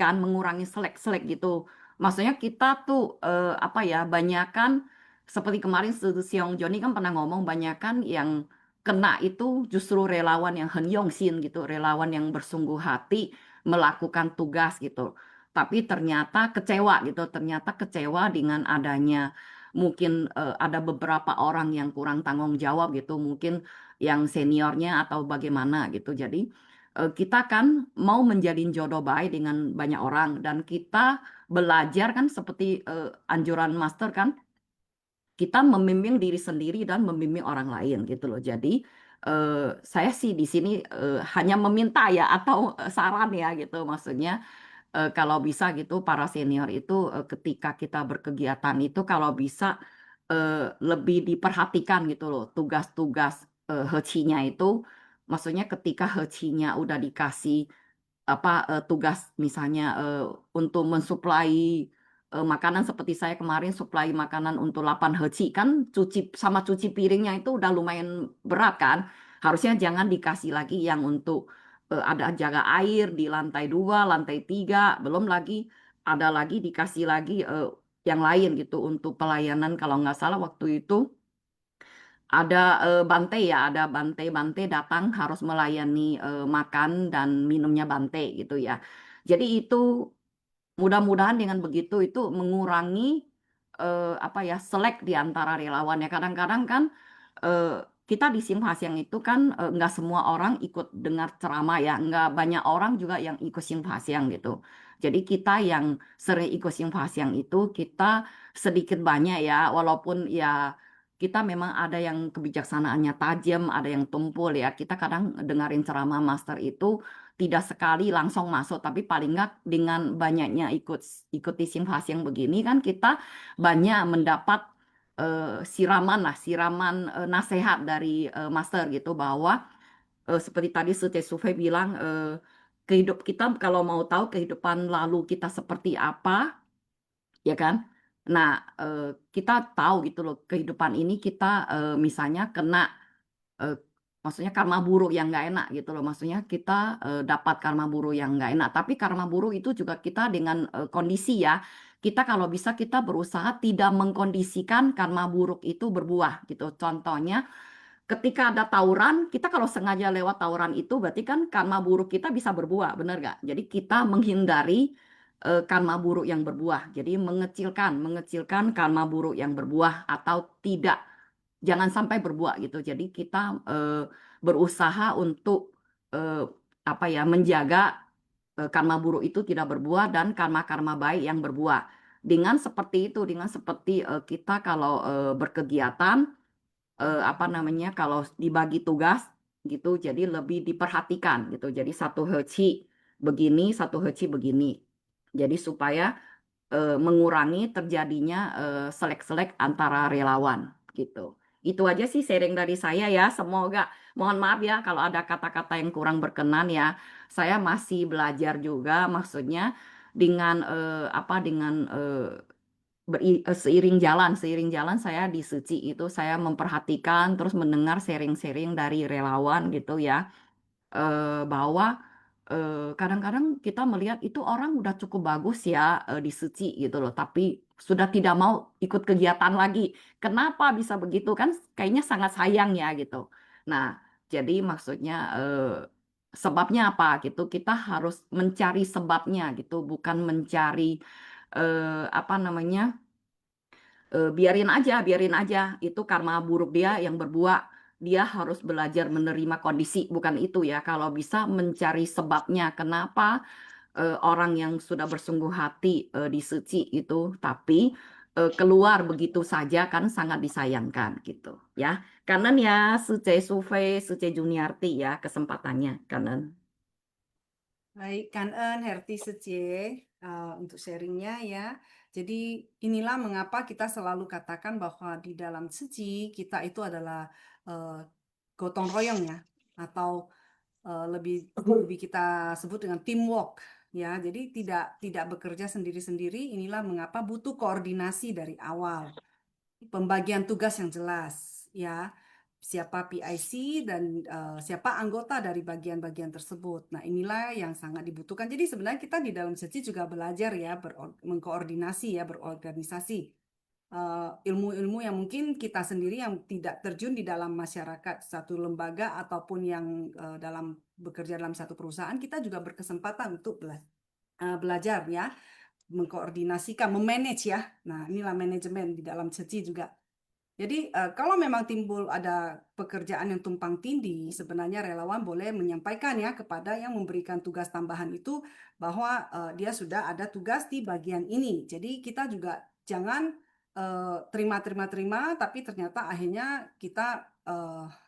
Speaker 7: selek-selek gitu. Maksudnya kita tuh apa ya, banyakan seperti kemarin Siong Joni kan pernah ngomong banyakan yang kena itu justru relawan yang Sin gitu, relawan yang bersungguh hati melakukan tugas gitu. Tapi ternyata kecewa gitu, ternyata kecewa dengan adanya mungkin ada beberapa orang yang kurang tanggung jawab gitu, mungkin yang seniornya atau bagaimana gitu. Jadi kita kan mau menjalin jodoh baik dengan banyak orang dan kita belajar kan seperti anjuran master kan, kita membimbing diri sendiri dan membimbing orang lain gitu loh. Jadi saya sih di sini hanya meminta ya atau saran ya gitu. Maksudnya kalau bisa gitu para senior itu ketika kita berkegiatan itu kalau bisa lebih diperhatikan gitu loh tugas-tugas hecinya itu. Maksudnya ketika hecinya udah dikasih apa tugas misalnya untuk mensuplai makanan seperti saya kemarin suplai makanan untuk 8 heci kan cuci piringnya itu udah lumayan berat kan. Harusnya jangan dikasih lagi yang untuk ada jaga air di lantai 2, lantai 3, belum lagi ada lagi dikasih lagi yang lain gitu untuk pelayanan kalau nggak salah waktu itu ada Bante ya, ada Bante datang harus melayani makan dan minumnya Bante gitu ya. Jadi itu mudah-mudahan dengan begitu itu mengurangi apa ya selek di antara relawan ya. Kadang-kadang kan kita di Simpasiang itu kan nggak semua orang ikut dengar ceramah ya, nggak banyak orang juga yang ikut Simpasiang gitu. Jadi kita yang sering ikut Simpasiang itu kita sedikit banyak ya, walaupun ya kita memang ada yang kebijaksanaannya tajam, ada yang tumpul ya. Kita kadang dengerin ceramah master itu tidak sekali langsung masuk, tapi paling nggak dengan banyaknya ikuti simfasi yang begini kan kita banyak mendapat siraman nasihat dari master gitu bahwa seperti tadi Sute Sufe bilang kita kalau mau tahu kehidupan lalu kita seperti apa ya kan. Nah, kita tahu gitu loh kehidupan ini kita misalnya kena eh, maksudnya karma buruk yang nggak enak gitu loh. Maksudnya kita dapat karma buruk yang nggak enak. Tapi karma buruk itu juga kita dengan kondisi ya. Kita kalau bisa kita berusaha tidak mengkondisikan karma buruk itu berbuah gitu. Contohnya ketika ada tawuran, kita kalau sengaja lewat tawuran itu berarti kan karma buruk kita bisa berbuah, benar nggak? Jadi kita menghindari karma buruk yang berbuah. Jadi mengecilkan karma buruk yang berbuah atau tidak, jangan sampai berbuah gitu. Jadi kita berusaha untuk eh, apa ya menjaga karma buruk itu tidak berbuah dan karma-karma baik yang berbuah. Dengan seperti itu, dengan seperti kita kalau berkegiatan apa namanya kalau dibagi tugas gitu jadi lebih diperhatikan gitu jadi satu heci begini satu heci begini jadi supaya mengurangi terjadinya selek-selek antara relawan gitu itu aja sih sharing dari saya ya semoga mohon maaf ya kalau ada kata-kata yang kurang berkenan ya saya masih belajar juga maksudnya dengan apa dengan seiring jalan saya di Suci itu saya memperhatikan terus mendengar sharing-sharing dari relawan gitu ya bahwa kadang-kadang kita melihat itu orang udah cukup bagus ya di Suci gitu loh tapi sudah tidak mau ikut kegiatan lagi kenapa bisa begitu kan kayaknya sangat sayang ya gitu nah jadi maksudnya sebabnya apa gitu kita harus mencari sebabnya gitu bukan mencari apa namanya biarin aja itu karma buruk dia yang berbuah dia harus belajar menerima kondisi bukan itu ya kalau bisa mencari sebabnya kenapa orang yang sudah bersungguh hati disuci itu tapi keluar begitu saja kan sangat disayangkan gitu ya kanan ya Suce Juniarti ya kesempatannya kanan.
Speaker 4: Baik, Kanen, Herti Secie, untuk sharingnya ya. Jadi inilah mengapa kita selalu katakan bahwa di dalam suci kita itu adalah gotong royong ya, atau lebih kita sebut dengan teamwork ya. Jadi tidak bekerja sendiri-sendiri. Inilah mengapa butuh koordinasi dari awal. Pembagian tugas yang jelas ya. Siapa PIC dan siapa anggota dari bagian-bagian tersebut. Nah, inilah yang sangat dibutuhkan. Jadi sebenarnya kita di dalam SECI juga belajar ya mengkoordinasi ya, berorganisasi. Ilmu-ilmu yang mungkin kita sendiri yang tidak terjun di dalam masyarakat satu lembaga ataupun yang dalam bekerja dalam satu perusahaan, kita juga berkesempatan untuk belajar ya, mengkoordinasikan, memanage ya. Nah, inilah manajemen di dalam SECI juga. Jadi kalau memang timbul ada pekerjaan yang tumpang tindih, sebenarnya relawan boleh menyampaikan ya kepada yang memberikan tugas tambahan itu bahwa dia sudah ada tugas di bagian ini. Jadi kita juga jangan terima, tapi ternyata akhirnya kita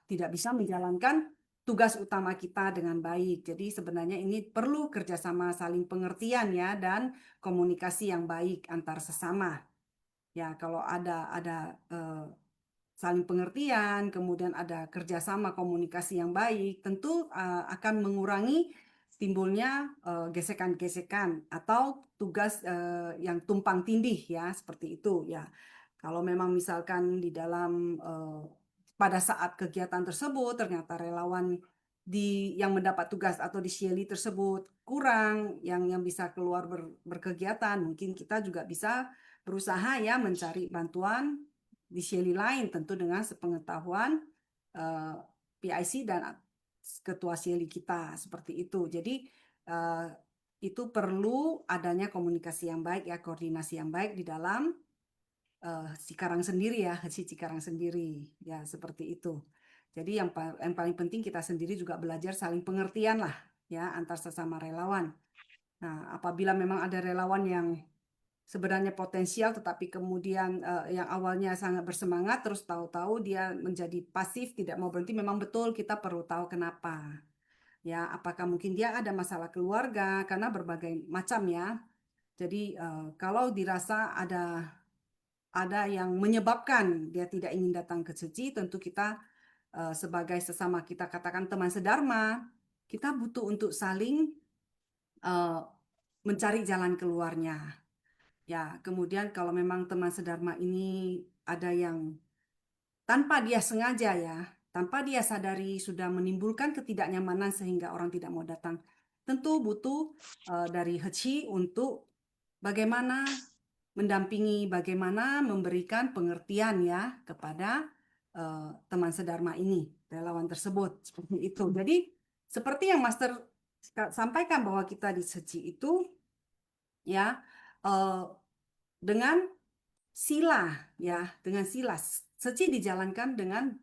Speaker 4: tidak bisa menjalankan tugas utama kita dengan baik. Jadi sebenarnya ini perlu kerjasama saling pengertian ya dan komunikasi yang baik antar sesama. Ya, kalau ada saling pengertian, kemudian ada kerjasama komunikasi yang baik, tentu akan mengurangi timbulnya gesekan-gesekan atau tugas yang tumpang tindih ya, seperti itu ya. Kalau memang misalkan di dalam pada saat kegiatan tersebut ternyata relawan yang mendapat tugas atau di Shelly tersebut kurang yang bisa keluar berkegiatan, mungkin kita juga bisa berusaha ya mencari bantuan di Shelly lain, tentu dengan sepengetahuan PIC dan ketua Shelly kita seperti itu. Jadi itu perlu adanya komunikasi yang baik ya, koordinasi yang baik di dalam Cikarang sendiri ya, Cikarang sendiri ya, seperti itu. Jadi yang paling penting kita sendiri juga belajar saling pengertian lah ya antar sesama relawan. Nah, apabila memang ada relawan yang sebenarnya potensial tetapi kemudian yang awalnya sangat bersemangat terus tahu-tahu dia menjadi pasif, tidak mau berhenti, memang betul kita perlu tahu kenapa. Ya, apakah mungkin dia ada masalah keluarga karena berbagai macam ya. Jadi kalau dirasa ada yang menyebabkan dia tidak ingin datang ke SECI, tentu kita sebagai sesama kita katakan teman sedharma, kita butuh untuk saling mencari jalan keluarnya. Ya, kemudian kalau memang teman sedharma ini ada yang tanpa dia sengaja ya, tanpa dia sadari sudah menimbulkan ketidaknyamanan sehingga orang tidak mau datang, tentu butuh dari HECI untuk bagaimana mendampingi, bagaimana memberikan pengertian ya kepada teman sedharma ini, relawan tersebut, seperti itu. Jadi seperti yang Master sampaikan bahwa kita di SECI itu ya dengan sila ya, dengan sila. SECI dijalankan dengan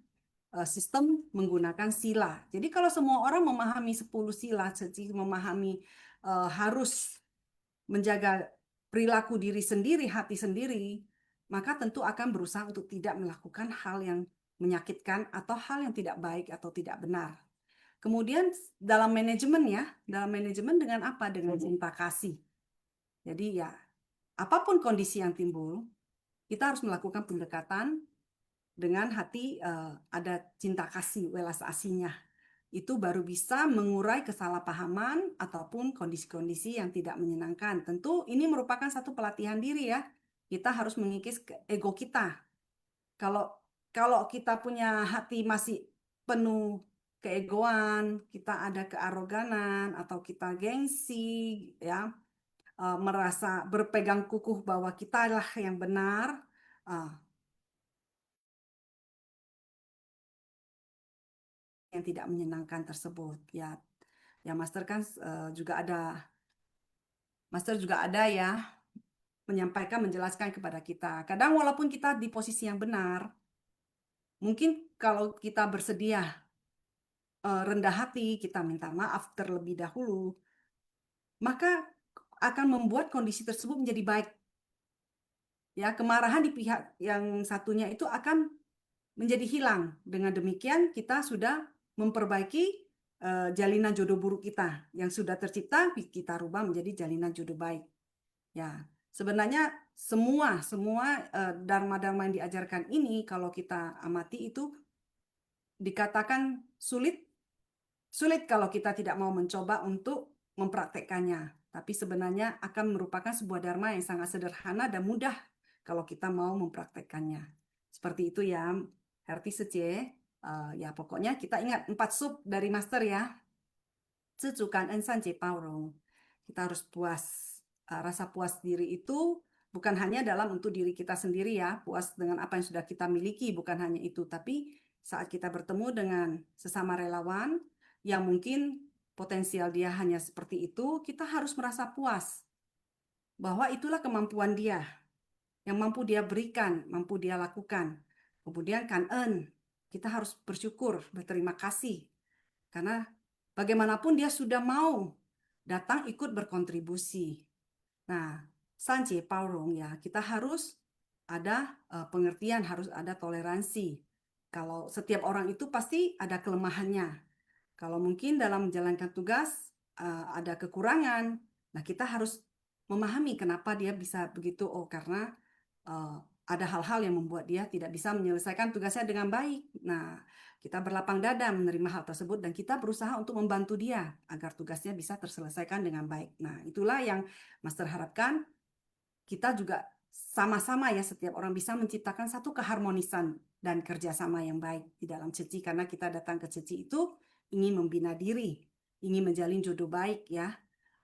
Speaker 4: sistem menggunakan sila. Jadi kalau semua orang memahami 10 sila, SECI memahami harus menjaga perilaku diri sendiri, hati sendiri, maka tentu akan berusaha untuk tidak melakukan hal yang menyakitkan atau hal yang tidak baik atau tidak benar. Kemudian dalam manajemen ya, dalam manajemen dengan apa? Dengan cinta kasih. Jadi ya, apapun kondisi yang timbul, kita harus melakukan pendekatan dengan hati ada cinta kasih, welas asihnya. Itu baru bisa mengurai kesalahpahaman ataupun kondisi-kondisi yang tidak menyenangkan. Tentu ini merupakan satu pelatihan diri ya. Kita harus mengikis ego kita. Kalau kita punya hati masih penuh keegoan, kita ada kearoganan atau kita gengsi ya, merasa berpegang kukuh bahwa kita lah yang benar, yang tidak menyenangkan tersebut ya. Ya Master kan Master juga ada ya menyampaikan, menjelaskan kepada kita. Kadang walaupun kita di posisi yang benar, mungkin kalau kita bersedia rendah hati, kita minta maaf terlebih dahulu, maka akan membuat kondisi tersebut menjadi baik. Ya, kemarahan di pihak yang satunya itu akan menjadi hilang. Dengan demikian kita sudah memperbaiki jalinan jodoh buruk kita yang sudah tercipta, kita rubah menjadi jalinan jodoh baik. Ya, sebenarnya semua dharma-dharma yang diajarkan ini kalau kita amati itu dikatakan sulit sulit kalau kita tidak mau mencoba untuk mempraktekkannya. Tapi sebenarnya akan merupakan sebuah dharma yang sangat sederhana dan mudah kalau kita mau mempraktekkannya. Seperti itu ya, Herti Sece. Ya pokoknya kita ingat 4 sub dari Master ya. Zizukan ensan je paurong. Kita harus puas. Rasa puas diri itu bukan hanya dalam untuk diri kita sendiri ya, puas dengan apa yang sudah kita miliki, bukan hanya itu, tapi saat kita bertemu dengan sesama relawan yang mungkin potensial dia hanya seperti itu, kita harus merasa puas bahwa itulah kemampuan dia, yang mampu dia berikan, mampu dia lakukan. Kemudian kita harus bersyukur, berterima kasih, karena bagaimanapun dia sudah mau datang ikut berkontribusi. Nah, Sanje Paurong ya, kita harus ada pengertian, harus ada toleransi. Kalau setiap orang itu pasti ada kelemahannya. Kalau mungkin dalam menjalankan tugas ada kekurangan, nah kita harus memahami kenapa dia bisa begitu. Oh, karena ada hal-hal yang membuat dia tidak bisa menyelesaikan tugasnya dengan baik. Nah, kita berlapang dada menerima hal tersebut dan kita berusaha untuk membantu dia agar tugasnya bisa terselesaikan dengan baik. Nah, itulah yang Master harapkan kita juga sama-sama ya, setiap orang bisa menciptakan satu keharmonisan dan kerjasama yang baik di dalam ceci, karena kita datang ke ceci itu ingin membina diri, ingin menjalin jodoh baik ya,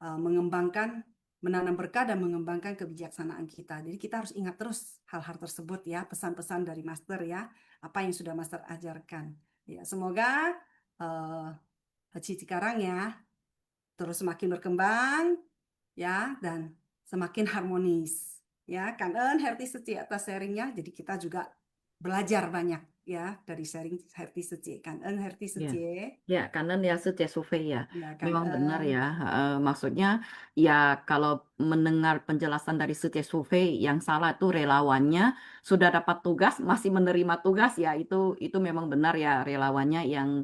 Speaker 4: mengembangkan, menanam berkah dan mengembangkan kebijaksanaan kita. Jadi kita harus ingat terus hal-hal tersebut ya, pesan-pesan dari Master ya, apa yang sudah Master ajarkan. Ya, semoga Heci Cikarang ya terus semakin berkembang ya dan semakin harmonis. Ya, Kangen Herti Seci atas sharingnya. Jadi kita juga belajar banyak ya dari sharing Herti Seci. Kangen Herti Seci.
Speaker 7: Ya, kanan ya Sut ya survei ya.
Speaker 4: Ya,
Speaker 7: Memang benar
Speaker 4: Kangen.
Speaker 7: ya. Maksudnya ya kalau mendengar penjelasan dari Sut ya survei yang salah itu relawannya sudah dapat tugas masih menerima tugas ya itu memang benar ya relawannya yang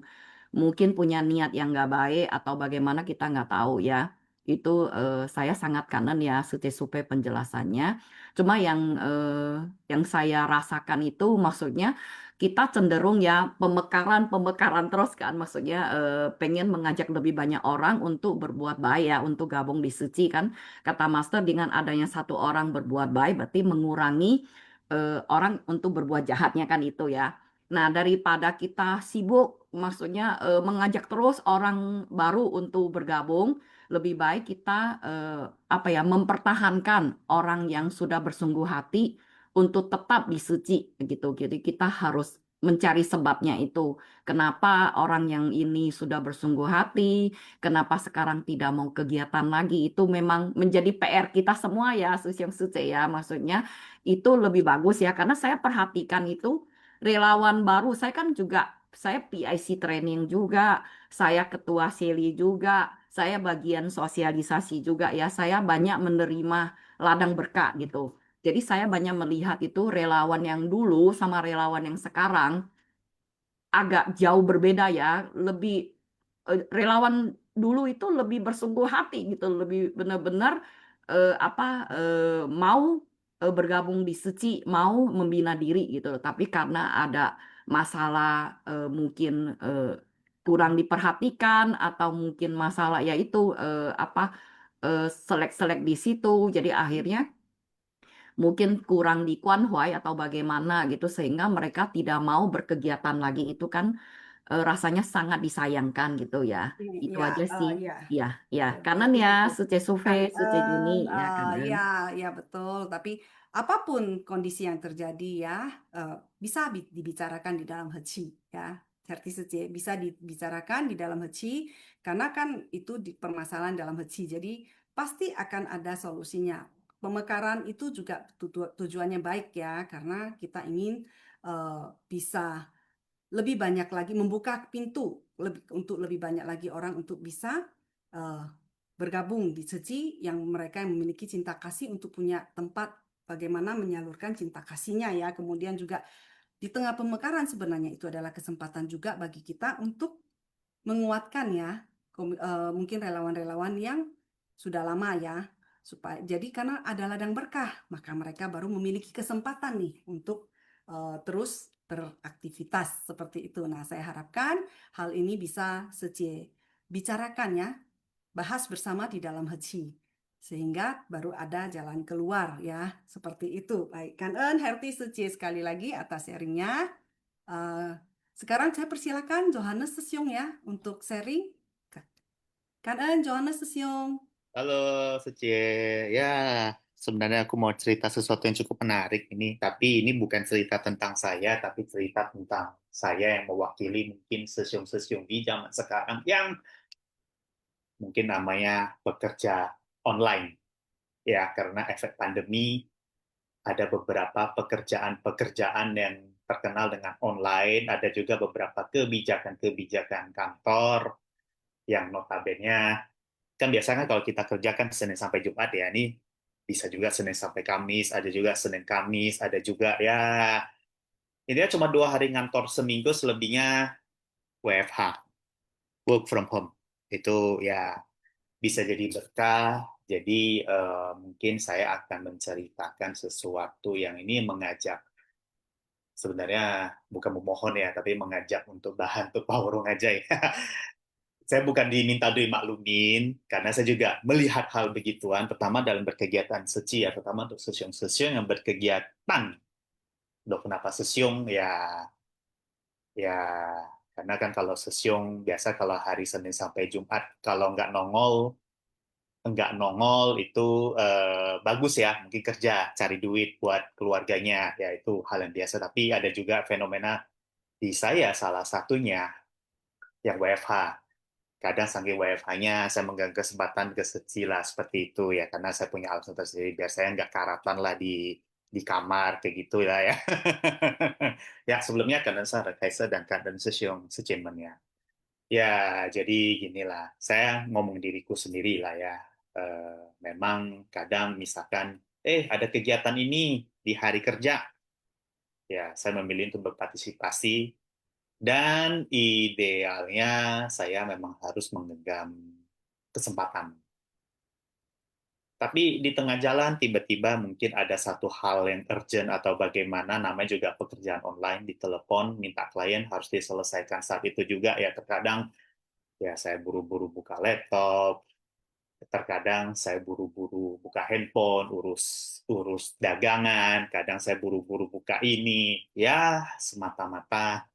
Speaker 7: mungkin punya niat yang nggak baik atau bagaimana kita nggak tahu ya. Itu saya sangat kanan ya Sut ya survei penjelasannya. Cuma yang saya rasakan itu maksudnya kita cenderung ya pemekaran terus kan maksudnya pengen mengajak lebih banyak orang untuk berbuat baik ya untuk gabung di suci kan kata Master dengan adanya satu orang berbuat baik berarti mengurangi orang untuk berbuat jahatnya kan itu ya. Nah daripada kita sibuk maksudnya mengajak terus orang baru untuk bergabung lebih baik kita apa ya mempertahankan orang yang sudah bersungguh hati untuk tetap disuci gitu. Jadi kita harus mencari sebabnya itu. Kenapa orang yang ini sudah bersungguh hati, kenapa sekarang tidak mau kegiatan lagi, itu memang menjadi PR kita semua ya, yang suci ya. Maksudnya itu lebih bagus ya, karena saya perhatikan itu relawan baru, saya kan juga, saya PIC training juga, saya ketua Seli juga, saya bagian sosialisasi juga ya, saya banyak menerima ladang berkah gitu. Jadi saya banyak melihat itu relawan yang dulu sama relawan yang sekarang agak jauh berbeda ya. Lebih relawan dulu itu lebih bersungguh hati gitu, lebih benar-benar apa mau bergabung di suci, mau membina diri gitu. Tapi karena ada masalah mungkin kurang diperhatikan atau mungkin masalah yaitu apa selek-selek di situ, jadi akhirnya mungkin kurang dikuanhuai atau bagaimana gitu sehingga mereka tidak mau berkegiatan lagi itu kan rasanya sangat disayangkan gitu ya. Itu
Speaker 4: Ya,
Speaker 7: aja sih.
Speaker 4: ya.
Speaker 7: Ya, ya. Kanan
Speaker 4: Berarti
Speaker 7: ya,
Speaker 4: betul.
Speaker 7: Suce Suve, Suce Juni, ya kanan.
Speaker 4: Ya betul. Tapi apapun kondisi yang terjadi ya, bisa dibicarakan di dalam heci ya. Herti Sece bisa dibicarakan di dalam heci karena kan itu di permasalahan dalam heci. Jadi pasti akan ada solusinya. Pemekaran itu juga tujuannya baik ya, karena kita ingin bisa lebih banyak lagi membuka pintu untuk lebih banyak lagi orang untuk bisa bergabung di Ceci yang mereka yang memiliki cinta kasih untuk punya tempat bagaimana menyalurkan cinta kasihnya ya. Kemudian juga di tengah pemekaran sebenarnya itu adalah kesempatan juga bagi kita untuk menguatkan ya mungkin relawan-relawan yang sudah lama ya, supaya jadi karena ada ladang berkah maka mereka baru memiliki kesempatan nih untuk terus beraktivitas seperti itu. Nah, saya harapkan hal ini bisa bicarakan ya, bahas bersama di dalam heci. Sehingga baru ada jalan keluar ya, seperti itu. Baik, Kan Eun, Herti, Suci sekali lagi atas sharingnya. Sekarang saya persilakan Johannes Sesyong ya untuk sharing. Kan Eun, Johannes Sesyong.
Speaker 8: Halo, Sucie. Ya, sebenarnya aku mau cerita sesuatu yang cukup menarik ini, tapi ini bukan cerita tentang saya, tapi cerita tentang saya yang mewakili mungkin sesiung-sesiung di zaman sekarang yang mungkin namanya bekerja online. Ya, karena efek pandemi, ada beberapa pekerjaan-pekerjaan yang terkenal dengan online, ada juga beberapa kebijakan-kebijakan kantor yang notabene kan biasanya kalau kita kerjakan Senin sampai Jumat ya, ini bisa juga Senin sampai Kamis, ada juga Senin Kamis, ada juga ya ini cuma 2 hari ngantor seminggu, selebihnya WFH, work from home. Itu ya bisa jadi berkah. Jadi mungkin saya akan menceritakan sesuatu yang ini mengajak, sebenarnya bukan memohon ya, tapi mengajak untuk bahan untuk power aja ya. Saya bukan diminta dimaklumin, karena saya juga melihat hal begituan, pertama dalam berkegiatan seci ya, terutama untuk sesiung-sesiung yang berkegiatan. Loh, kenapa sesiung? Ya, karena kan kalau sesiung, biasa kalau hari Senin sampai Jumat, kalau nggak nongol itu bagus ya, mungkin kerja, cari duit buat keluarganya, ya itu hal yang biasa. Tapi ada juga fenomena di saya, salah satunya, yang WFH. Kadang saking WFH-nya saya menggagal kesempatan kesecilan seperti itu ya, karena saya punya alasan tersendiri biar saya nggak karatan lah di kamar kayak gitu lah ya. Ya sebelumnya kadang saya Kaiser dan kadang sesiung secemen ya. Ya jadi ginilah, saya ngomong diriku sendiri lah ya. Memang kadang misalkan ada kegiatan ini di hari kerja, ya saya memilih untuk berpartisipasi. Dan idealnya saya memang harus menggenggam kesempatan. Tapi di tengah jalan tiba-tiba mungkin ada satu hal yang urgent atau bagaimana, namanya juga pekerjaan online, di telepon minta klien harus diselesaikan saat itu juga ya. Terkadang ya saya buru-buru buka laptop, terkadang saya buru-buru buka handphone, urus urus dagangan, kadang saya buru-buru buka ini. Ya semata-mata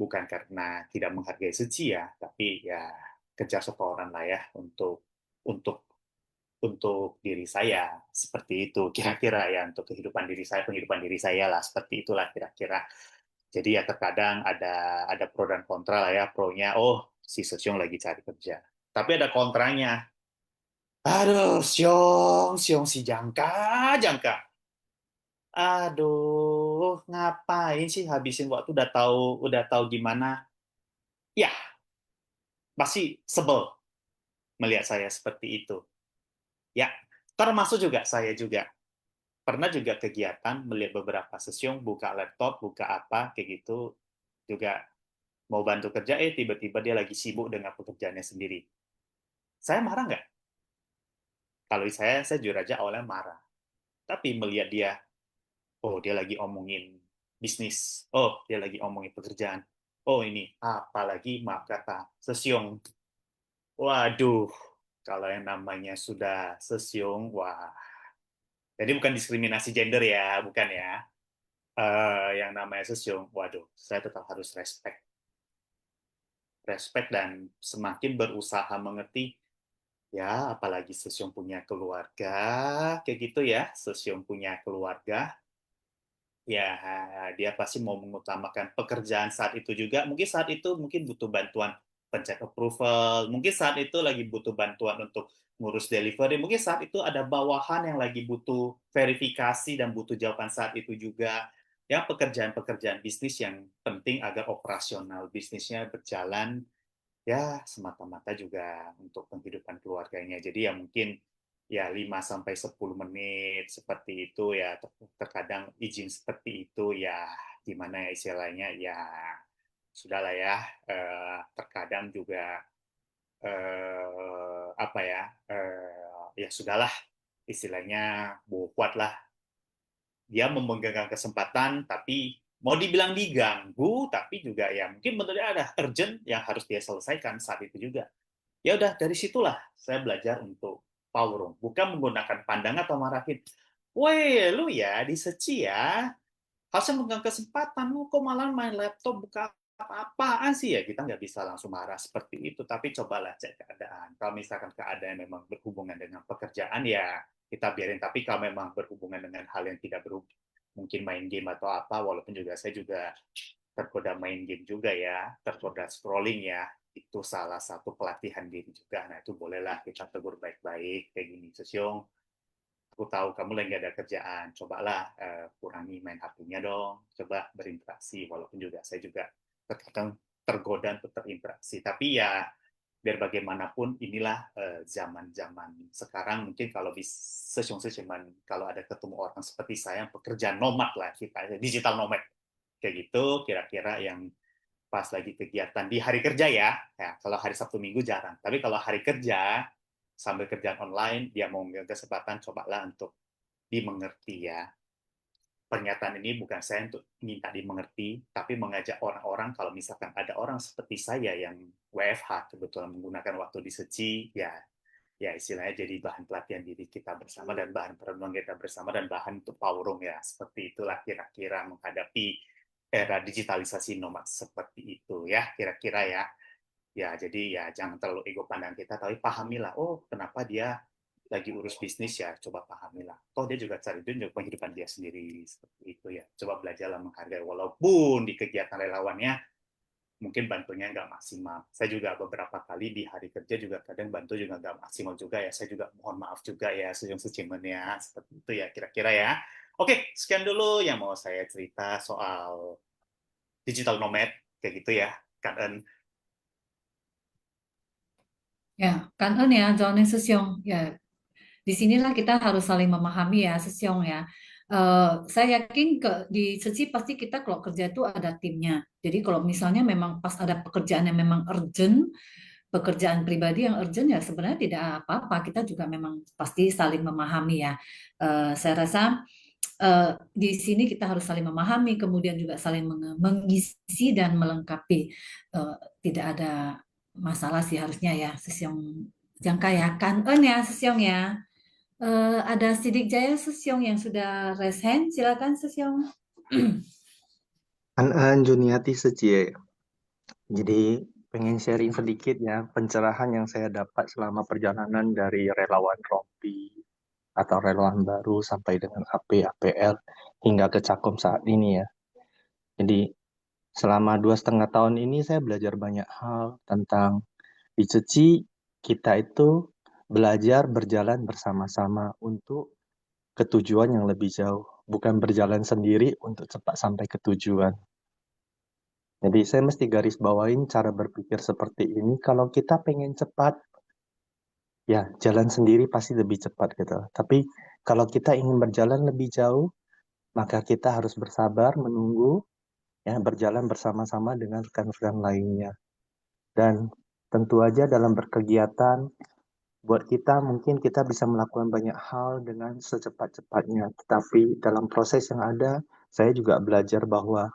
Speaker 8: bukan karena tidak menghargai suci ya, tapi ya kerja setoran lah ya untuk untuk diri saya seperti itu kira-kira ya, untuk penghidupan diri saya lah, seperti itulah kira-kira. Jadi ya terkadang ada pro dan kontra lah ya. Pronya, oh si Sesyong lagi cari kerja, tapi ada kontranya, aduh Syong Syong si jangka aduh ngapain sih habisin waktu, udah tahu gimana ya, pasti sebel melihat saya seperti itu. Ya, termasuk juga saya juga. Pernah juga kegiatan melihat beberapa sesiung, buka laptop, buka apa, kayak gitu, juga mau bantu kerja, tiba-tiba dia lagi sibuk dengan pekerjaannya sendiri. Saya marah nggak? Kalau saya jujur aja awalnya marah. Tapi melihat dia, oh dia lagi omongin bisnis, oh dia lagi omongin pekerjaan, oh ini, apalagi maaf kata, sesiung. Waduh, kalau yang namanya sudah sesiung, wah. Jadi bukan diskriminasi gender ya, bukan ya. Yang namanya sesiung, waduh, saya tetap harus respect. Respect dan semakin berusaha mengerti, ya apalagi sesiung punya keluarga, kayak gitu ya, sesiung punya keluarga, ya dia pasti mau mengutamakan pekerjaan saat itu juga. Mungkin saat itu mungkin butuh bantuan pencet approval, mungkin saat itu lagi butuh bantuan untuk ngurus delivery, mungkin saat itu ada bawahan yang lagi butuh verifikasi dan butuh jawaban saat itu juga. Ya pekerjaan-pekerjaan bisnis yang penting agar operasional bisnisnya berjalan, ya semata-mata juga untuk penghidupan keluarganya. Jadi ya mungkin ya 5 sampai 10 menit seperti itu ya, terkadang izin seperti itu ya, gimana ya istilahnya ya, sudahlah ya. Terkadang juga apa ya, ya sudahlah, istilahnya buat lah dia memegang kesempatan, tapi mau dibilang diganggu, tapi juga ya mungkin menurut dia ada urgent yang harus dia selesaikan saat itu juga. Ya udah, dari situlah saya belajar untuk power room, bukan menggunakan pandangan atau marahin. Woi, lu ya diseci ya, harusnya megang kesempatan, lu kok malah main laptop buka apa-apaan sih ya. Kita nggak bisa langsung marah seperti itu, tapi cobalah cek keadaan. Kalau misalkan keadaan memang berhubungan dengan pekerjaan, ya kita biarin. Tapi kalau memang berhubungan dengan hal yang tidak berhubungan, mungkin main game atau apa, walaupun juga saya juga tergoda main game juga ya, tergoda scrolling ya, itu salah satu pelatihan diri juga. Nah itu bolehlah kita tegur baik-baik kayak gini, Sesyong, aku tahu kamu lagi gak ada kerjaan, cobalah kurangi main HP-nya dong, coba berinteraksi, walaupun juga saya juga terkadang tergoda untuk terinteraksi, tapi ya biar bagaimanapun inilah zaman-zaman sekarang. Mungkin kalau cuman kalau ada ketemu orang seperti saya yang pekerja nomad lah, kita digital nomad kayak gitu, kira-kira yang pas lagi kegiatan di hari kerja ya, kalau hari Sabtu Minggu jarang, tapi kalau hari kerja sambil kerjaan online, dia mau ngambil kesempatan, cobalah untuk dimengerti ya. Pernyataan ini bukan saya untuk minta dimengerti, tapi mengajak orang-orang kalau misalkan ada orang seperti saya yang WFH kebetulan menggunakan waktu diseci, ya istilahnya jadi bahan pelatihan diri kita bersama dan bahan perenungan kita bersama dan bahan untuk power room ya. Seperti itulah kira-kira menghadapi era digitalisasi nomad seperti itu ya, kira-kira ya. Ya, jadi ya jangan terlalu ego pandang kita, tapi pahamilah, oh kenapa dia lagi urus bisnis ya, coba pahamilah. Toh dia juga cari duit untuk kehidupan dia sendiri, seperti itu ya. Coba belajarlah menghargai, walaupun di kegiatan relawannya mungkin bantunya nggak maksimal. Saya juga beberapa kali di hari kerja juga kadang bantu juga nggak maksimal juga ya. Saya juga mohon maaf juga ya, sejujurnya seperti itu ya kira-kira ya. Oke, sekian dulu yang mau saya cerita soal digital nomad kayak gitu ya, Kak En.
Speaker 2: Ya, kan ya, Johnny Sesyong. Ya, disinilah kita harus saling memahami ya, Sesyong ya. Saya yakin di Seci pasti kita kalau kerja itu ada timnya. Jadi kalau misalnya memang pas ada pekerjaan yang memang urgent, pekerjaan pribadi yang urgent ya sebenarnya tidak apa-apa. Kita juga memang pasti saling memahami ya. Saya rasa di sini kita harus saling memahami, kemudian juga saling mengisi dan melengkapi. Tidak ada masalah sih harusnya ya, Sesyong jangka ya. Kan ya, Sesyong ya. Ada Sidik Jaya Sesyong yang sudah raise hand. Silakan Sesyong.
Speaker 9: An Juniati Secie. Jadi pengen sharing sedikit ya pencerahan yang saya dapat selama perjalanan dari relawan Rompi atau relawan baru sampai dengan AP, APL hingga ke Cakom saat ini ya. Jadi selama 2,5 tahun ini saya belajar banyak hal tentang di Seci kita itu belajar berjalan bersama-sama untuk ke tujuan yang lebih jauh, bukan berjalan sendiri untuk cepat sampai ke tujuan. Jadi saya mesti garis bawain cara berpikir seperti ini. Kalau kita pengen cepat, ya jalan sendiri pasti lebih cepat gitu. Tapi kalau kita ingin berjalan lebih jauh, maka kita harus bersabar, menunggu, ya berjalan bersama-sama dengan rekan-rekan lainnya. Dan tentu aja dalam berkegiatan, buat kita mungkin kita bisa melakukan banyak hal dengan secepat-cepatnya. Tetapi dalam proses yang ada, saya juga belajar bahwa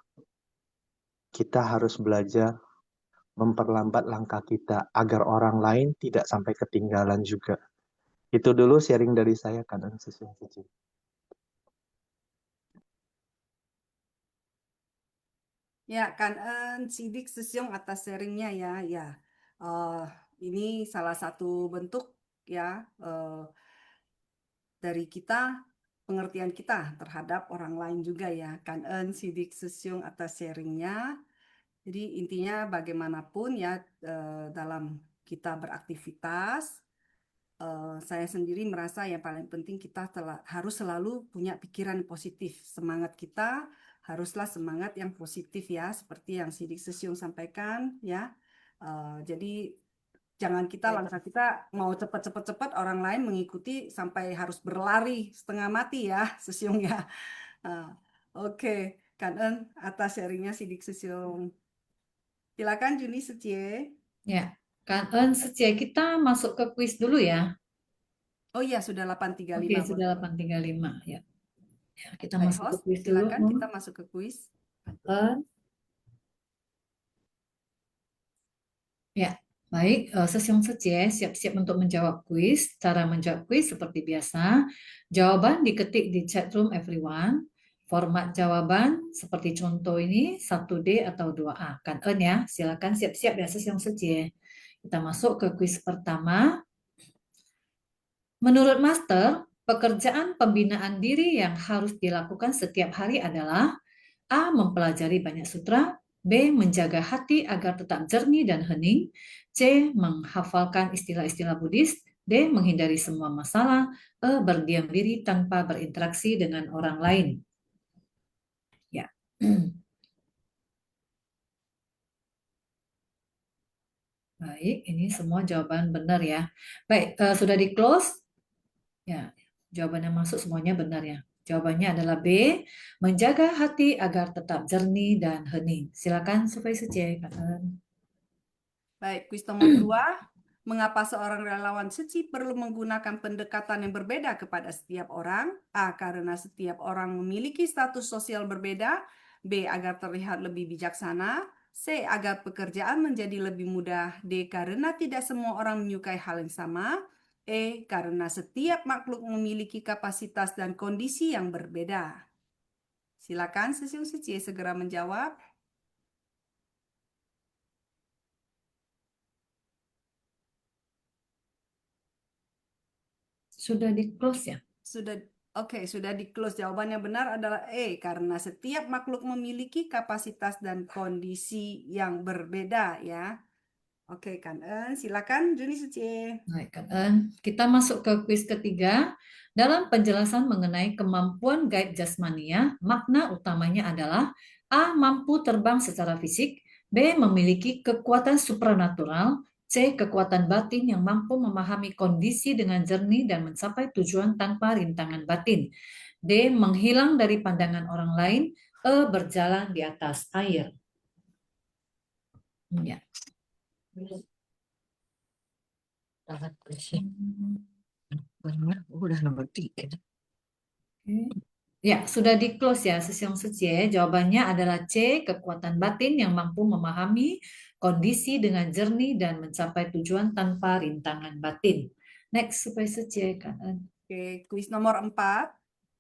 Speaker 9: kita harus belajar memperlambat langkah kita agar orang lain tidak sampai ketinggalan juga. Itu dulu sharing dari saya, Kanan Sesyong.
Speaker 4: Ya, kan Sidik Sesyong atas sharingnya ya. Ya, ini salah satu bentuk ya dari kita, pengertian kita terhadap orang lain juga ya. Kan Sidik Sesyong atas sharingnya. Jadi intinya bagaimanapun ya dalam kita beraktivitas, saya sendiri merasa yang paling penting kita harus selalu punya pikiran positif. Semangat kita haruslah semangat yang positif ya, seperti yang Sidik Sesyong sampaikan ya. Jadi jangan kita langkah kita mau cepat-cepat orang lain mengikuti sampai harus berlari setengah mati ya, Sesyong ya. Oke, Kan atas sharingnya Sidik Sesyong. Silakan Juni Secie.
Speaker 2: Ya, kan Secie, kita masuk ke kuis dulu ya.
Speaker 4: Oh iya, sudah 8.35.
Speaker 2: Oke, sudah 8.35 ya. Ya, kita
Speaker 4: Baik,
Speaker 2: masuk ke
Speaker 4: host,
Speaker 2: kuis dulu.
Speaker 4: silakan kita masuk ke kuis.
Speaker 2: Ya, baik. Sesyong Sejie siap-siap untuk menjawab kuis. Cara menjawab kuis seperti biasa. Jawaban diketik di chat room everyone. Format jawaban seperti contoh ini 1D atau 2A. Kan En ya, silakan siap-siap ya Sesyong Sejie. Kita masuk ke kuis pertama. Menurut Master, pekerjaan pembinaan diri yang harus dilakukan setiap hari adalah A. Mempelajari banyak sutra, B. Menjaga hati agar tetap jernih dan hening, C. Menghafalkan istilah-istilah Buddhis, D. Menghindari semua masalah, E. Berdiam diri tanpa berinteraksi dengan orang lain. Ya. Baik, ini semua jawaban benar ya. Baik, sudah di close? Ya, jawaban yang masuk semuanya benar ya. Jawabannya adalah B, menjaga hati agar tetap jernih dan hening. Silakan Supaya Suci.
Speaker 4: Baik, kuis nomor 2. Mengapa seorang relawan suci perlu menggunakan pendekatan yang berbeda kepada setiap orang? A. Karena setiap orang memiliki status sosial berbeda. B. Agar terlihat lebih bijaksana. C. Agar pekerjaan menjadi lebih mudah. D. Karena tidak semua orang menyukai hal yang sama. E. Karena setiap makhluk memiliki kapasitas dan kondisi yang berbeda. Silakan Sesyong Suci segera menjawab.
Speaker 2: Sudah di close ya?
Speaker 4: Sudah di close. Jawabannya benar adalah E, karena setiap makhluk memiliki kapasitas dan kondisi yang berbeda ya. Oke, Kan En, silakan Juni Suci.
Speaker 2: Baik, Kak En. Kita masuk ke kuis ketiga. Dalam penjelasan mengenai kemampuan gaib jasmania, makna utamanya adalah A. Mampu terbang secara fisik, B. Memiliki kekuatan supranatural, C. Kekuatan batin yang mampu memahami kondisi dengan jernih dan mencapai tujuan tanpa rintangan batin, D. Menghilang dari pandangan orang lain, E. Berjalan di atas air. Ya.
Speaker 10: Udah nomor 3.
Speaker 2: Ya, sudah di close ya Sesyong Suci. Jawabannya adalah C, kekuatan batin yang mampu memahami kondisi dengan jernih dan mencapai tujuan tanpa rintangan batin. Next, Supaya Suci. Kak En.
Speaker 4: Oke, kuis nomor 4.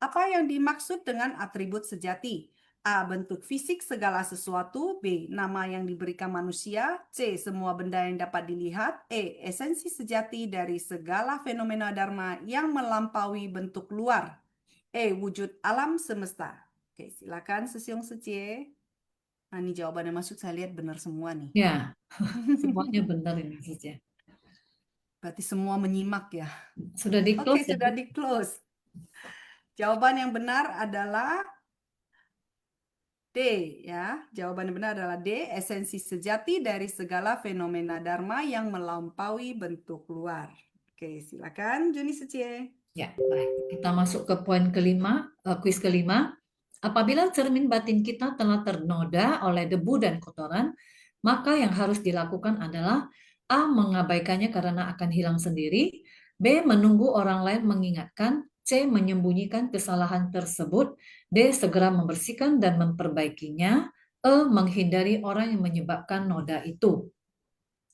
Speaker 4: Apa yang dimaksud dengan atribut sejati? A. Bentuk fisik segala sesuatu. B. Nama yang diberikan manusia. C. Semua benda yang dapat dilihat. E. Esensi sejati dari segala fenomena dharma yang melampaui bentuk luar. E. Wujud alam semesta. Oke, silakan Sesyong Suci. Nah, ini jawabannya masuk, saya lihat benar semua nih.
Speaker 2: Ya, semuanya benar ini Suci.
Speaker 4: Berarti semua menyimak ya.
Speaker 2: Sudah di
Speaker 4: Oke,
Speaker 2: close ya?
Speaker 4: sudah di close. Jawaban yang benar adalah D ya. Jawaban yang benar adalah D, esensi sejati dari segala fenomena dharma yang melampaui bentuk luar. Oke, silakan Juni Suci.
Speaker 2: Ya, baik. Kita masuk ke poin kelima, kuis kelima. Apabila cermin batin kita telah ternoda oleh debu dan kotoran, maka yang harus dilakukan adalah A. Mengabaikannya karena akan hilang sendiri, B. Menunggu orang lain mengingatkan, C. Menyembunyikan kesalahan tersebut, D. Segera membersihkan dan memperbaikinya, E. Menghindari orang yang menyebabkan noda itu.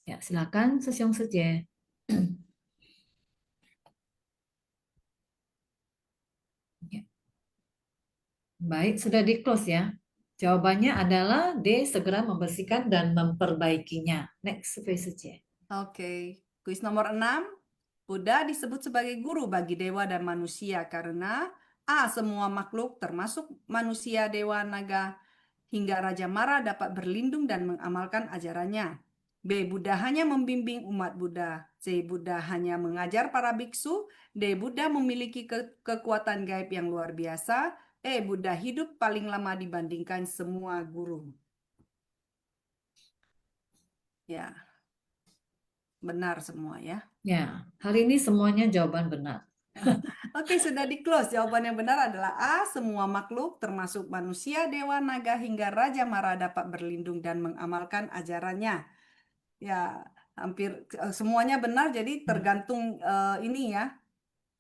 Speaker 2: Ya, silakan Sesyong Suci. Baik, sudah di close ya. Jawabannya adalah D, segera membersihkan dan memperbaikinya. Next, Supaya Suci.
Speaker 4: Oke, kuis nomor 6. Buddha disebut sebagai guru bagi dewa dan manusia karena A. Semua makhluk termasuk manusia, dewa, naga, hingga Raja Mara dapat berlindung dan mengamalkan ajarannya. B. Buddha hanya membimbing umat Buddha. C. Buddha hanya mengajar para biksu. D. Buddha memiliki kekuatan gaib yang luar biasa. E. Buddha hidup paling lama dibandingkan semua guru. Ya, benar semua ya.
Speaker 2: Ya, hari ini semuanya jawaban benar.
Speaker 4: Oke, sudah di close. Jawaban yang benar adalah A. Semua makhluk termasuk manusia, dewa, naga, hingga Raja Mara dapat berlindung dan mengamalkan ajarannya. Ya, hampir semuanya benar, jadi tergantung ini ya.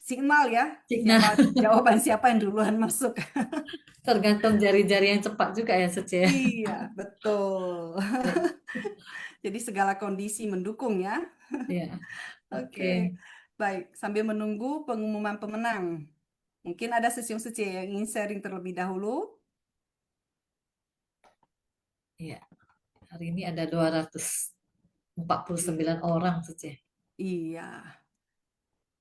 Speaker 4: signal ya,
Speaker 2: Signal.
Speaker 4: jawaban siapa yang duluan masuk.
Speaker 2: Tergantung jari-jari yang cepat juga ya, Sece.
Speaker 4: Iya, betul.
Speaker 2: Ya,
Speaker 4: Jadi segala kondisi mendukung ya.
Speaker 2: ya. Oke.
Speaker 4: Oke, baik. Sambil menunggu pengumuman pemenang, mungkin ada Sesiung Sece yang ingin sharing terlebih dahulu.
Speaker 2: Ya. Hari ini ada 249 orang, Sece.
Speaker 4: Iya,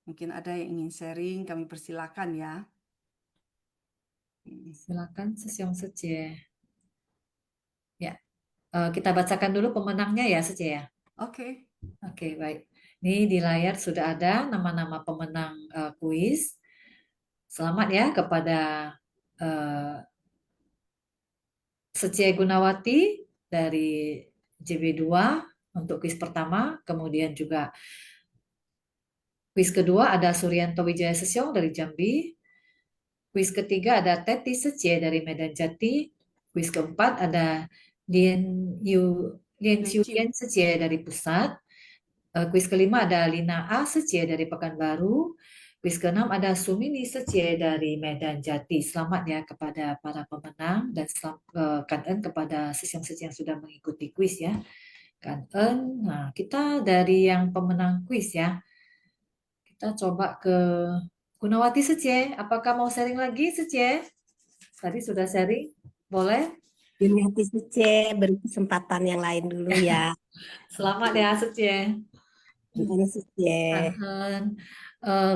Speaker 4: mungkin ada yang ingin sharing, kami persilakan ya.
Speaker 2: Silakan Sesiung Sece. Ya. Kita bacakan dulu pemenangnya ya, Sece ya.
Speaker 4: Oke,
Speaker 2: Oke, baik. Ini di layar sudah ada nama-nama pemenang kuis. Selamat ya kepada uh, Secie Gunawati dari JB2 untuk kuis pertama. Kemudian juga kuis kedua ada Suryanto Wijaya Sesyong dari Jambi. Kuis ketiga ada Teti Secie dari Medan Jati. Kuis keempat ada Lien Chiu Yen Secie dari Pusat. Kuis kelima ada Lina A. Secie dari Pekanbaru. Kuis keenam ada Sumini Secie dari Medan Jati. Selamat ya kepada para pemenang dan Kan-en kepada sesiang-sesiang yang sudah mengikuti kuis ya. Kan-en, nah kita dari yang pemenang kuis ya. Kita coba ke Gunawati Secie. Apakah mau sharing lagi Secie? Tadi sudah sharing, boleh?
Speaker 5: Juniati Sece, beri kesempatan yang lain dulu ya.
Speaker 2: Selamat ya Secie.
Speaker 5: Gimana Sece?
Speaker 2: Kan-en.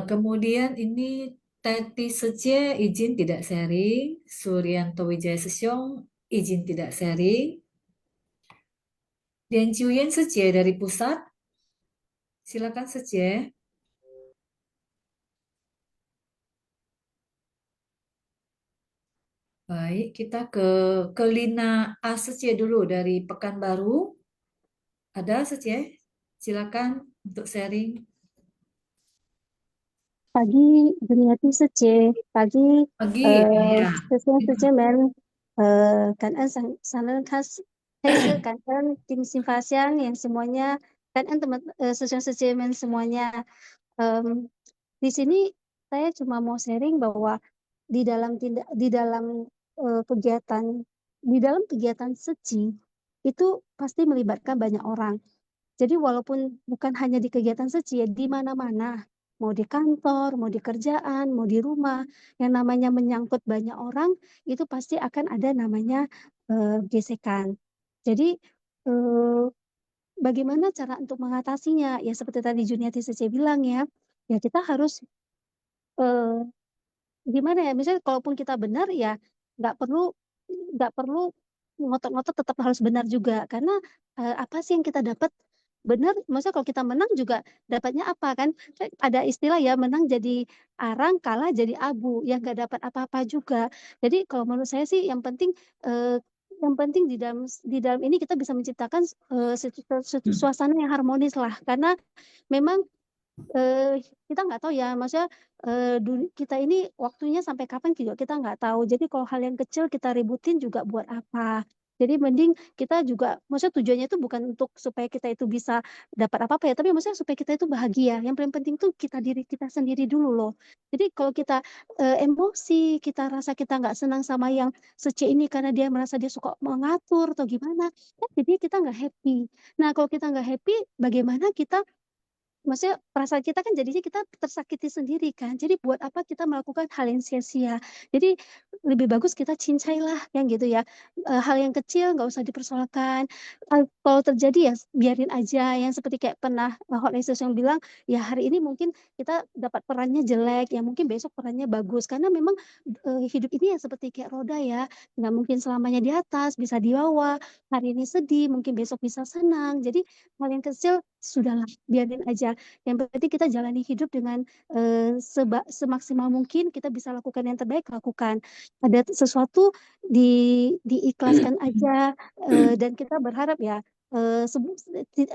Speaker 2: Kemudian ini Teti Secie izin tidak sharing, Suryanto Wijaya Sesyong izin tidak sharing, Lian Chiuyen Secie dari Pusat, silakan Secie. Baik, kita ke Lina A Secie dulu dari Pekanbaru. Ada Secie? Silakan untuk sharing.
Speaker 10: Pagi Juniati Sece, pagi
Speaker 2: Pagi, ya.
Speaker 10: Sece men kan an sanan khas Hese kan an tim Simpasian yang semuanya kan an teman Sece men semuanya. Di sini saya cuma mau sharing bahwa di dalam kegiatan Seci itu pasti melibatkan banyak orang. Jadi walaupun bukan hanya di kegiatan Seci ya, di mana-mana, mau di kantor, mau di kerjaan, mau di rumah, yang namanya menyangkut banyak orang, itu pasti akan ada namanya gesekan. Jadi bagaimana cara untuk mengatasinya? Ya seperti tadi Juniati Sece bilang ya kita harus gimana ya? Misalnya kalaupun kita benar ya nggak perlu ngotot-ngotot, tetap harus benar juga karena apa sih yang kita dapat benar, maksudnya kalau kita menang juga dapatnya apa kan. Ada istilah ya, menang jadi arang, kalah jadi abu, yang nggak dapat apa-apa juga. Jadi kalau menurut saya sih yang penting di dalam ini kita bisa menciptakan suasana yang harmonis lah, karena memang kita nggak tahu ya, maksudnya kita ini waktunya sampai kapan juga kita nggak tahu. Jadi kalau hal yang kecil kita ributin juga buat apa? Jadi mending kita juga, maksudnya tujuannya itu bukan untuk supaya kita itu bisa dapat apa-apa ya, tapi maksudnya supaya kita itu bahagia. Yang paling penting tuh diri kita sendiri dulu loh. Jadi kalau kita emosi, kita rasa kita nggak senang sama yang Sece ini karena dia merasa dia suka mengatur atau gimana, kan jadi kita nggak happy. Nah kalau kita nggak happy, bagaimana kita, maksudnya perasaan kita kan jadinya kita tersakiti sendiri kan. Jadi buat apa kita melakukan hal yang sia-sia. Jadi lebih bagus kita cincailah yang gitu ya. Hal yang kecil nggak usah dipersoalkan. Kalau terjadi ya biarin aja. Yang seperti kayak pernah Hot Lesus yang bilang, ya hari ini mungkin kita dapat perannya jelek, ya mungkin besok perannya bagus. Karena memang hidup ini ya seperti kayak roda ya. Nggak mungkin selamanya di atas, bisa di bawah. Hari ini sedih, mungkin besok bisa senang. Jadi hal yang kecil sudahlah, biarin aja. Yang penting kita jalani hidup dengan semaksimal mungkin kita bisa lakukan yang terbaik, lakukan. Ada sesuatu diikhlaskan aja, dan kita berharap ya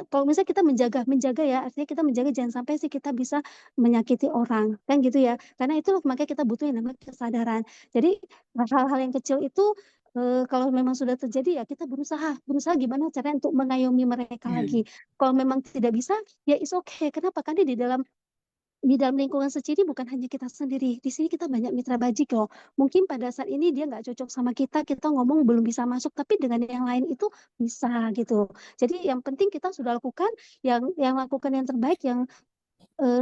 Speaker 10: kalau misalnya kita menjaga ya, artinya kita menjaga jangan sampai sih kita bisa menyakiti orang kan gitu ya, karena itu makanya kita butuh yang namanya kesadaran. Jadi hal-hal yang kecil itu kalau memang sudah terjadi ya kita berusaha gimana caranya untuk mengayomi mereka lagi. Kalau memang tidak bisa ya it's okay. Kenapa? Karena di dalam di dalam lingkungan Seci ini bukan hanya kita sendiri. Di sini kita banyak mitra bajik loh. Mungkin pada saat ini dia nggak cocok sama kita ngomong belum bisa masuk, tapi dengan yang lain itu bisa gitu. Jadi yang penting kita sudah lakukan yang lakukan yang terbaik, yang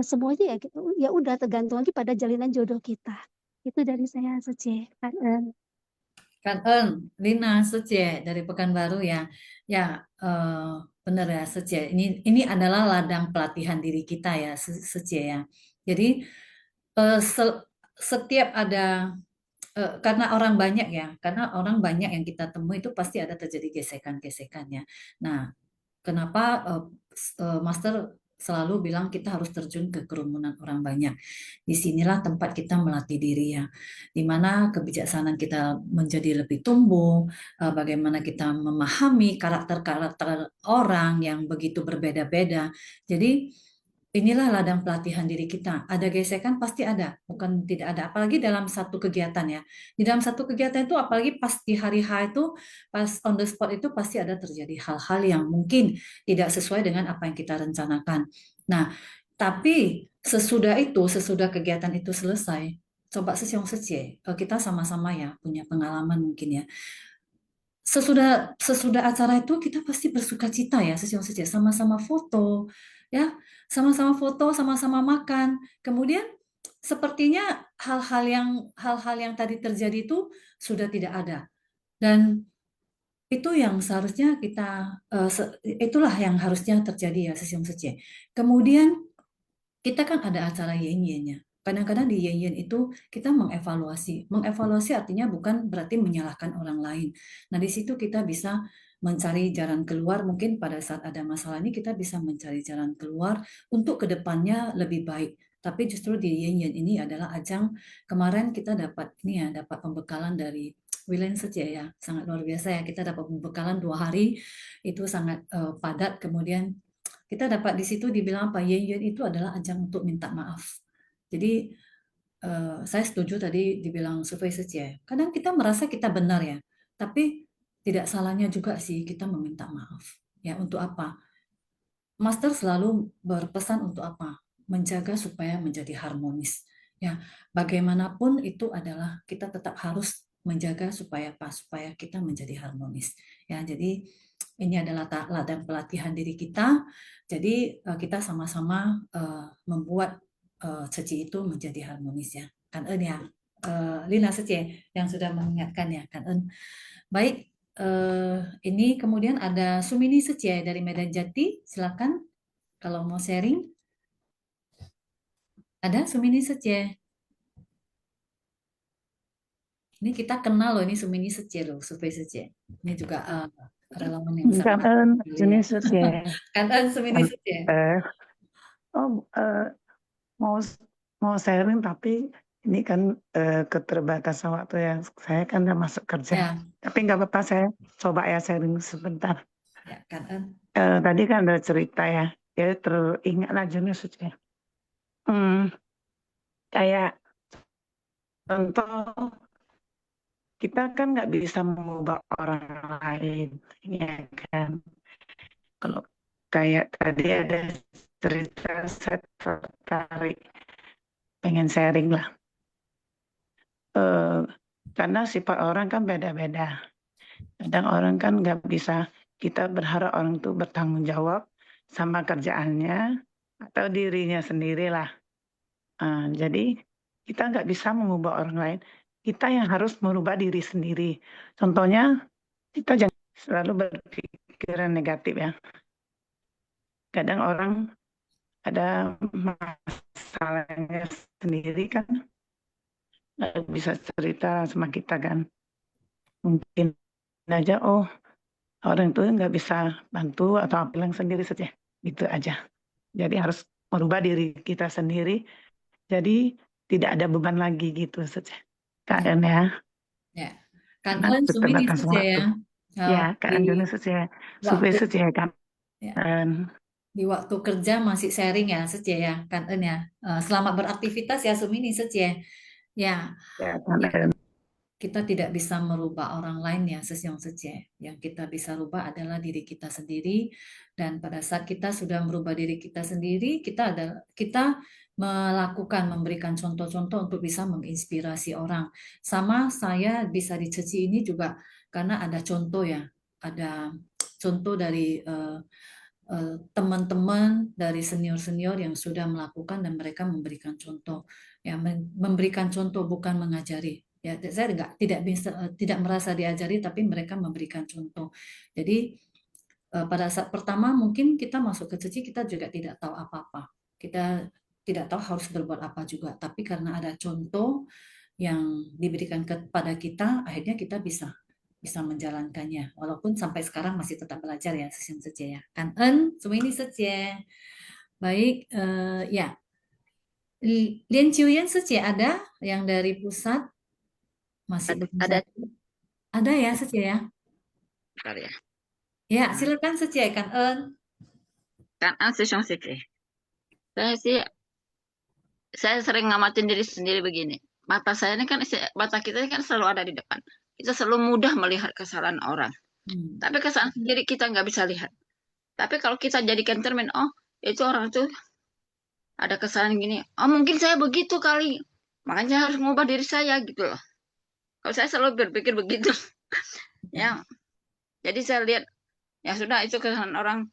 Speaker 10: semuanya ya gitu. Ya udah tergantung lagi pada jalinan jodoh kita. Itu dari saya Seci.
Speaker 2: Kan Lina Sece dari Pekanbaru ya. Ya, benar ya Sece. Ini adalah ladang pelatihan diri kita ya Sece ya. Jadi setiap ada karena orang banyak ya, karena orang banyak yang kita temui itu pasti ada terjadi gesekan-gesekannya. Nah, kenapa Master selalu bilang kita harus terjun ke kerumunan orang banyak. Disinilah tempat kita melatih diri ya, dimana kebijaksanaan kita menjadi lebih tumbuh, bagaimana kita memahami karakter-karakter orang yang begitu berbeda-beda. Jadi inilah ladang pelatihan diri kita. Ada gesekan pasti ada, bukan tidak ada. Apalagi dalam satu kegiatan ya. Di dalam satu kegiatan itu, apalagi pas di hari H itu, pas on the spot itu pasti ada terjadi hal-hal yang mungkin tidak sesuai dengan apa yang kita rencanakan. Nah, tapi sesudah kegiatan itu selesai, coba sesiong secie, kita sama-sama ya punya pengalaman mungkin ya. Sesudah acara itu kita pasti bersuka cita ya sesiong secie, sama-sama foto ya, sama-sama foto, sama-sama makan. Kemudian sepertinya hal-hal yang tadi terjadi itu sudah tidak ada. Dan itu yang seharusnya itulah yang harusnya terjadi ya sesiong secie. Kemudian kita kan ada acara yen-yennya. Kadang-kadang di yen-yen itu kita mengevaluasi. Mengevaluasi artinya bukan berarti menyalahkan orang lain. Nah, di situ kita bisa mencari jalan keluar. Mungkin pada saat ada masalah ini kita bisa mencari jalan keluar untuk kedepannya lebih baik. Tapi justru di yen-yen ini adalah ajang, kemarin kita dapat pembekalan dari Wilen saja ya, sangat luar biasa ya. Kita dapat pembekalan 2 hari, itu sangat padat. Kemudian kita dapat di situ dibilang apa, yen-yen itu adalah ajang untuk minta maaf. Jadi saya setuju tadi dibilang survei saja. Kadang kita merasa kita benar ya, tapi tidak salahnya juga sih kita meminta maaf. Ya, untuk apa? Master selalu berpesan untuk apa? Menjaga supaya menjadi harmonis. Ya, bagaimanapun itu adalah kita tetap harus menjaga supaya kita menjadi harmonis. Ya, jadi ini adalah ladang pelatihan diri kita. Jadi kita sama-sama membuat Ceci itu menjadi harmonis ya. Kan ya, Lina Ceci yang sudah mengingatkan ya, kan. Baik, ini kemudian ada Sumini Ceci dari Medan Jati. Silakan kalau mau sharing. Ada Sumini Ceci. Ini kita kenal loh, ini Sumini Sece loh, survei Sece. Ini juga relawan yang sangat
Speaker 11: Sumini Sece.
Speaker 2: Kan Sumini Sece.
Speaker 11: Mau sharing tapi ini kan keterbatasan waktu yang saya kan udah masuk kerja.
Speaker 2: Ya.
Speaker 11: Tapi nggak apa-apa, saya coba ya sharing sebentar.
Speaker 2: Ya, kan.
Speaker 11: Tadi kan ada cerita ya, teringatlah jenis Sece. Kayak contoh, kita kan nggak bisa mengubah orang lain, ya kan? Kalau kayak tadi ada cerita, saya tertarik, pengen sharing lah. Karena sifat orang kan beda-beda. Kadang orang kan nggak bisa, kita berharap orang itu bertanggung jawab sama kerjaannya atau dirinya sendiri lah. Jadi kita nggak bisa mengubah orang lain. Kita yang harus merubah diri sendiri. Contohnya, kita jangan selalu berpikiran negatif ya. Kadang orang ada masalahnya sendiri kan, nggak bisa cerita sama kita kan. Mungkin aja, orang itu nggak bisa bantu atau bilang sendiri saja. Gitu aja. Jadi harus merubah diri kita sendiri. Jadi tidak ada beban lagi gitu saja. Kak ya.
Speaker 2: Ya. Kan Sumini saja ya.
Speaker 11: Ya, Kak Anjona saja. Survei saja kan.
Speaker 2: Ya. Di waktu kerja masih sharing ya saja ya, kan ya. Selamat beraktivitas ya Sumini saja. Ya. Kita tidak bisa merubah orang lain ya sesiong saja. Yang kita bisa rubah adalah diri kita sendiri. Dan pada saat kita sudah merubah diri kita sendiri, kita memberikan contoh-contoh untuk bisa menginspirasi orang. Sama saya bisa dicuci ini juga karena ada contoh ya, ada contoh dari teman-teman dari senior-senior yang sudah melakukan dan mereka memberikan contoh, ya memberikan contoh bukan mengajari. Ya, saya tidak bisa tidak merasa diajari, tapi mereka memberikan contoh. Jadi pada saat pertama mungkin kita masuk ke cuci kita juga tidak tahu apa-apa. Kita tidak tahu harus berbuat apa juga. Tapi karena ada contoh yang diberikan kepada kita, akhirnya kita bisa menjalankannya. Walaupun sampai sekarang masih tetap belajar ya, sesiang saja ya. Kan semua ini saja. Baik, ya. Lien Chiuyen saja ada yang dari pusat masih belum
Speaker 12: Ada
Speaker 2: ada ya saja ya.
Speaker 12: bentar ya.
Speaker 2: Ya, silakan saja Kan
Speaker 12: Kan session sih. Saya sering ngamatin diri sendiri begini. Mata saya ini kan mata kita ini kan selalu ada di depan. Kita selalu mudah melihat kesalahan orang. Tapi kesalahan sendiri kita nggak bisa lihat. Tapi kalau kita jadikan cermin, oh itu orang itu ada kesalahan gini. Oh mungkin saya begitu kali. Makanya saya harus mengubah diri saya gitu loh. Kalau saya selalu berpikir begitu. Ya. Jadi saya lihat ya sudah itu kesalahan orang,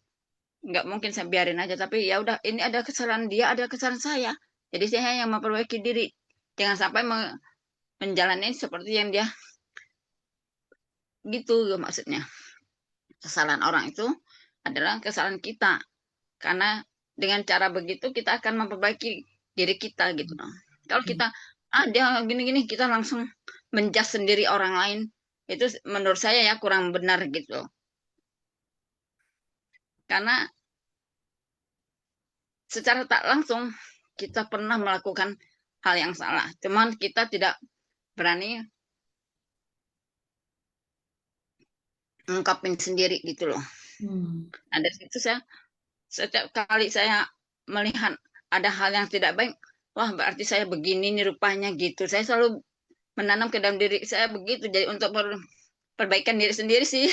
Speaker 12: nggak mungkin saya biarin aja. Tapi ya udah ini ada kesalahan dia, ada kesalahan saya. Jadi saya yang memperbaiki diri. Jangan sampai menjalani seperti yang dia gitu maksudnya. Kesalahan orang itu adalah kesalahan kita. Karena dengan cara begitu kita akan memperbaiki diri kita gitu. Kalau kita dia gini-gini kita langsung menjudge sendiri orang lain, itu menurut saya ya kurang benar gitu. Karena secara tak langsung kita pernah melakukan hal yang salah, cuman kita tidak berani mengungkapin sendiri gitu loh. Nah dari situ setiap kali saya melihat ada hal yang tidak baik, wah berarti saya begini nih rupanya gitu. Saya selalu menanam ke dalam diri saya begitu, jadi untuk perbaikan diri sendiri sih.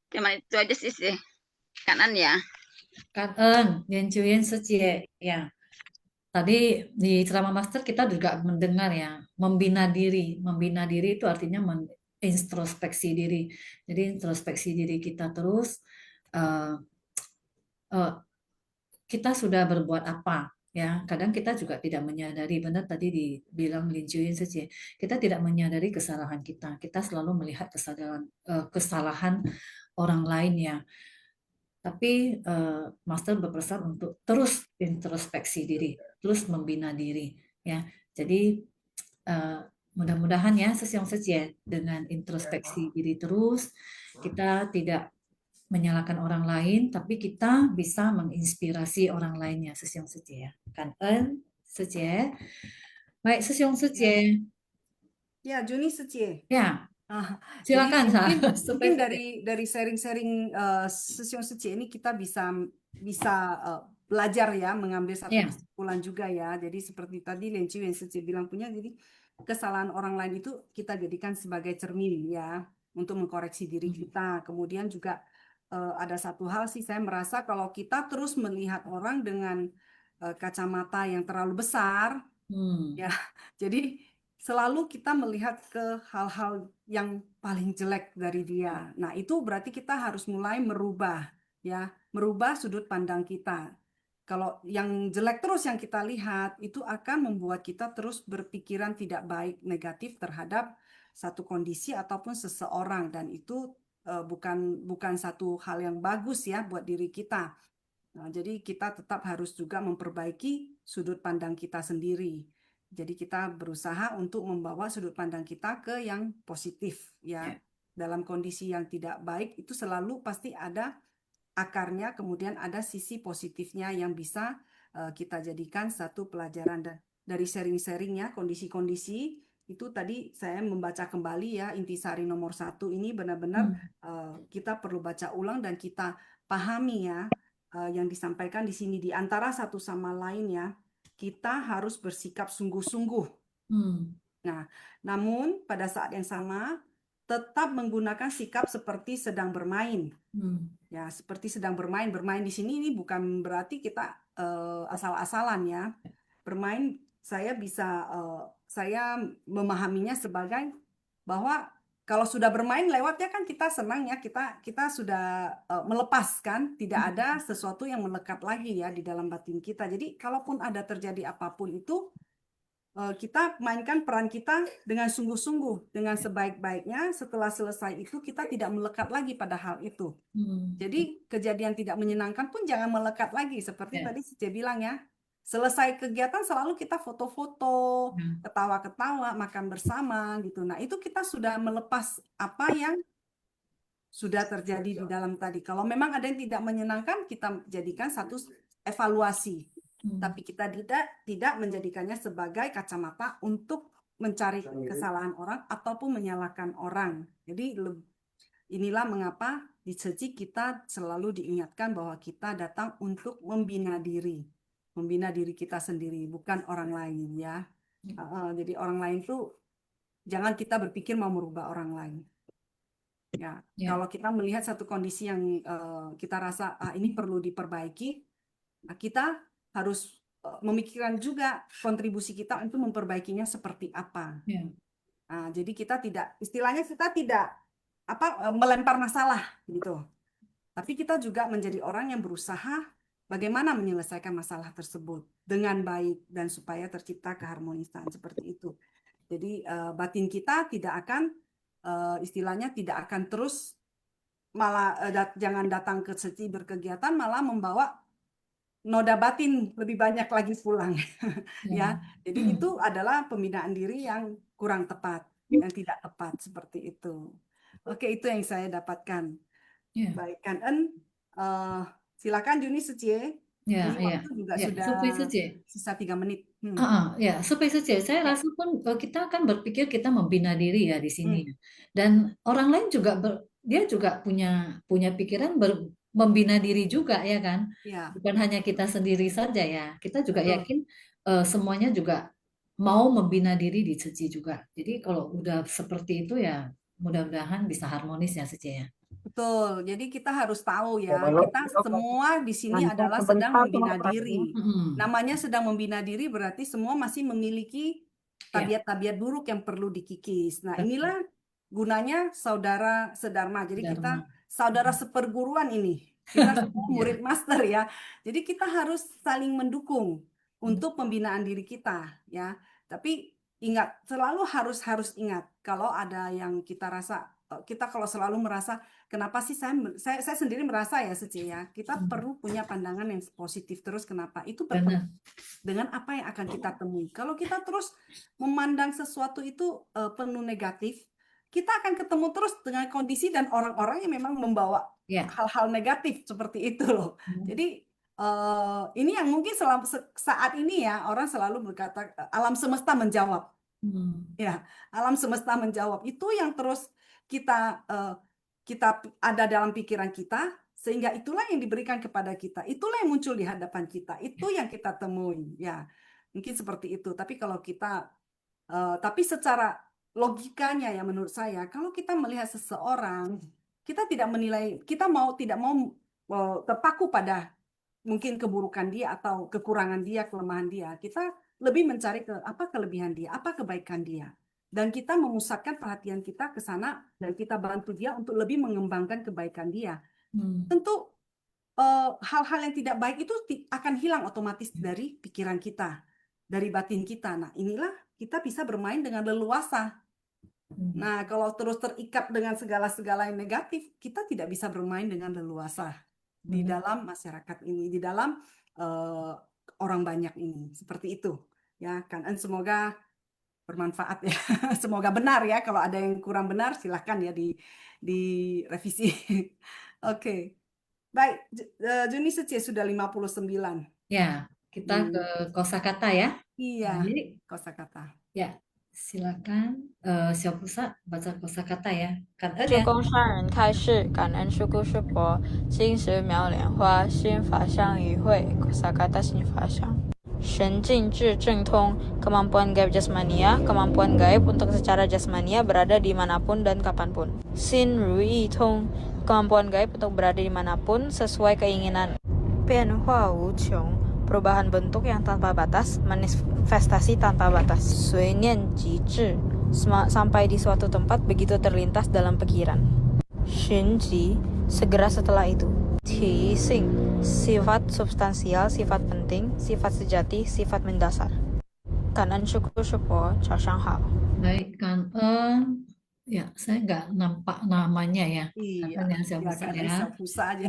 Speaker 12: Cuman itu aja sih Kanan ya.
Speaker 2: Kan Lien Chiuyen saja ya. Tadi di ceramah master kita juga mendengar ya, membina diri. Membina diri itu artinya introspeksi diri. Jadi introspeksi diri kita terus, kita sudah berbuat apa ya. Kadang kita juga tidak menyadari, benar tadi dibilang Lien Chiuyen saja, kita tidak menyadari kesalahan kita. Kita selalu melihat kesalahan orang lain ya. Tapi Master berpesan untuk terus introspeksi diri, terus membina diri, ya. Jadi mudah-mudahan ya sesiang saja dengan introspeksi diri terus, kita tidak menyalahkan orang lain, tapi kita bisa menginspirasi orang lainnya sesiang saja ya. Kan saja. Baik sesiang saja.
Speaker 4: Ya, Juni saja.
Speaker 2: Ya.
Speaker 4: Jadi
Speaker 2: Silakan
Speaker 4: mungkin dari sharing-sharing session seci ini kita bisa belajar ya, mengambil satu kesimpulan juga ya. Jadi seperti tadi Lien Chiuyen seci bilang punya, jadi kesalahan orang lain itu kita jadikan sebagai cermin ya untuk mengkoreksi diri kita. Kemudian juga ada satu hal sih, saya merasa kalau kita terus melihat orang dengan kacamata yang terlalu besar ya, jadi selalu kita melihat ke hal-hal yang paling jelek dari dia. Nah, itu berarti kita harus mulai merubah ya, merubah sudut pandang kita. Kalau yang jelek terus yang kita lihat, itu akan membuat kita terus berpikiran tidak baik, negatif terhadap satu kondisi ataupun seseorang, dan itu bukan satu hal yang bagus ya buat diri kita. Nah, jadi kita tetap harus juga memperbaiki sudut pandang kita sendiri. Jadi kita berusaha untuk membawa sudut pandang kita ke yang positif ya. Dalam kondisi yang tidak baik itu selalu pasti ada akarnya, kemudian ada sisi positifnya yang bisa kita jadikan satu pelajaran. Dan dari sharing-sharingnya kondisi-kondisi itu tadi saya membaca kembali ya, intisari nomor 1 ini benar-benar kita perlu baca ulang dan kita pahami ya yang disampaikan di sini. Di antara satu sama lain ya, kita harus bersikap sungguh-sungguh. Nah, namun pada saat yang sama tetap menggunakan sikap seperti sedang bermain. Ya, seperti sedang bermain. Bermain di sini ini bukan berarti kita asal-asalan ya. bermain, saya memahaminya sebagai bahwa kalau sudah bermain lewatnya kan kita senang ya, kita sudah melepaskan, tidak ada sesuatu yang melekat lagi ya di dalam batin kita. Jadi kalaupun ada terjadi apapun itu, kita mainkan peran kita dengan sungguh-sungguh, dengan sebaik-baiknya. Setelah selesai itu kita tidak melekat lagi pada hal itu. Jadi kejadian tidak menyenangkan pun jangan melekat lagi, seperti tadi saya bilang ya. Selesai kegiatan selalu kita foto-foto, ketawa-ketawa, makan bersama gitu. Nah, itu kita sudah melepas apa yang sudah terjadi di dalam tadi. Kalau memang ada yang tidak menyenangkan, kita jadikan satu evaluasi. Tapi kita tidak menjadikannya sebagai kacamata untuk mencari kesalahan orang ataupun menyalahkan orang. Jadi inilah mengapa di Seci kita selalu diingatkan bahwa kita datang untuk membina diri kita sendiri, bukan orang lain ya. Jadi orang lain tuh jangan kita berpikir mau merubah orang lain. Ya, kalau kita melihat satu kondisi yang kita rasa ini perlu diperbaiki, kita harus memikirkan juga kontribusi kita untuk memperbaikinya seperti apa. Jadi kita tidak melempar masalah gitu. Tapi kita juga menjadi orang yang berusaha bagaimana menyelesaikan masalah tersebut dengan baik dan supaya tercipta keharmonisan seperti itu. Jadi batin kita tidak akan istilahnya tidak akan terus malah jangan datang ke Seci berkegiatan malah membawa noda batin lebih banyak lagi pulang. Ya. Jadi itu adalah pembinaan diri yang kurang tepat, yang tidak tepat seperti itu. Oke, itu yang saya dapatkan. Baik, Kan silakan Juni Secie. Ini waktu juga sudah sisa 3 menit.
Speaker 2: Supaya saja saya rasa pun kita akan berpikir kita membina diri ya di sini. Dan orang lain juga dia juga punya pikiran membina diri juga ya kan. Bukan hanya kita sendiri saja ya. Kita juga yakin semuanya juga mau membina diri di Seci juga. Jadi kalau udah seperti itu ya mudah-mudahan bisa harmonis ya Seci ya.
Speaker 4: Betul, jadi kita harus tahu ya, kita semua di sini adalah sedang membina diri. Namanya sedang membina diri berarti semua masih memiliki tabiat-tabiat buruk yang perlu dikikis. Nah, inilah gunanya saudara sedharma. Jadi kita saudara seperguruan ini. Kita semua murid master ya. Jadi kita harus saling mendukung untuk pembinaan diri kita ya. Tapi ingat, selalu harus ingat kalau ada yang kita rasa, kita kalau selalu merasa kenapa sih saya sendiri merasa ya Seci ya, kita perlu punya pandangan yang positif terus. Kenapa? Itu berpengaruh dengan apa yang akan kita temui. Kalau kita terus memandang sesuatu itu penuh negatif, kita akan ketemu terus dengan kondisi dan orang-orang yang memang membawa hal-hal negatif seperti itu loh. Jadi ini yang mungkin saat ini ya orang selalu berkata alam semesta menjawab. Ya, alam semesta menjawab. Itu yang terus kita ada dalam pikiran kita, sehingga itulah yang diberikan kepada kita, itulah yang muncul di hadapan kita, itu yang kita temui ya, mungkin seperti itu. Tapi kalau kita tapi secara logikanya ya menurut saya, kalau kita melihat seseorang, kita tidak menilai, kita tidak mau terpaku pada mungkin keburukan dia atau kekurangan dia, kelemahan dia. Kita lebih mencari apa kelebihan dia, apa kebaikan dia. Dan kita memusatkan perhatian kita ke sana dan kita bantu dia untuk lebih mengembangkan kebaikan dia. Tentu hal-hal yang tidak baik itu akan hilang otomatis dari pikiran kita, dari batin kita. Nah, inilah kita bisa bermain dengan leluasa. Nah, kalau terus terikat dengan segala-segala yang negatif, kita tidak bisa bermain dengan leluasa di dalam masyarakat ini, di dalam orang banyak ini. Seperti itu. Ya, kan? Dan semoga bermanfaat ya. Semoga benar ya. Kalau ada yang kurang benar, silahkan ya direvisi. Oke. Baik, Juni Secie sudah 59.
Speaker 2: Ya, kita ke kosakata ya.
Speaker 4: Iya,
Speaker 2: Jadi,
Speaker 4: kosakata.
Speaker 2: ya, silakan Xiaopusa baca kosakata ya. Kan
Speaker 13: 鞠躬上人开示，感恩师姑师伯，金石苗莲花，心法相与会，kosakata心法相。神境智正通, kemampuan gaib jasmania, kemampuan gaib untuk secara jasmania berada dimanapun dan kapanpun. Sin Rui Tong, kemampuan gaib untuk berada dimanapun sesuai keinginan. 变化无穷, perubahan bentuk yang tanpa batas, manifestasi tanpa batas. Sui nian ji zhi, sampai di suatu tempat begitu terlintas dalam pikiran. Xun ji, segera setelah itu. Ti xing, sifat substansial, sifat penting, sifat sejati, sifat mendasar. Kanan syukur syukur, chao shang hao.
Speaker 2: Baik, Kanen. Ya, saya nggak nampak namanya ya.
Speaker 4: Iya,
Speaker 2: Kanen yang saya besar
Speaker 4: silakan
Speaker 2: ya.
Speaker 4: Lisa aja.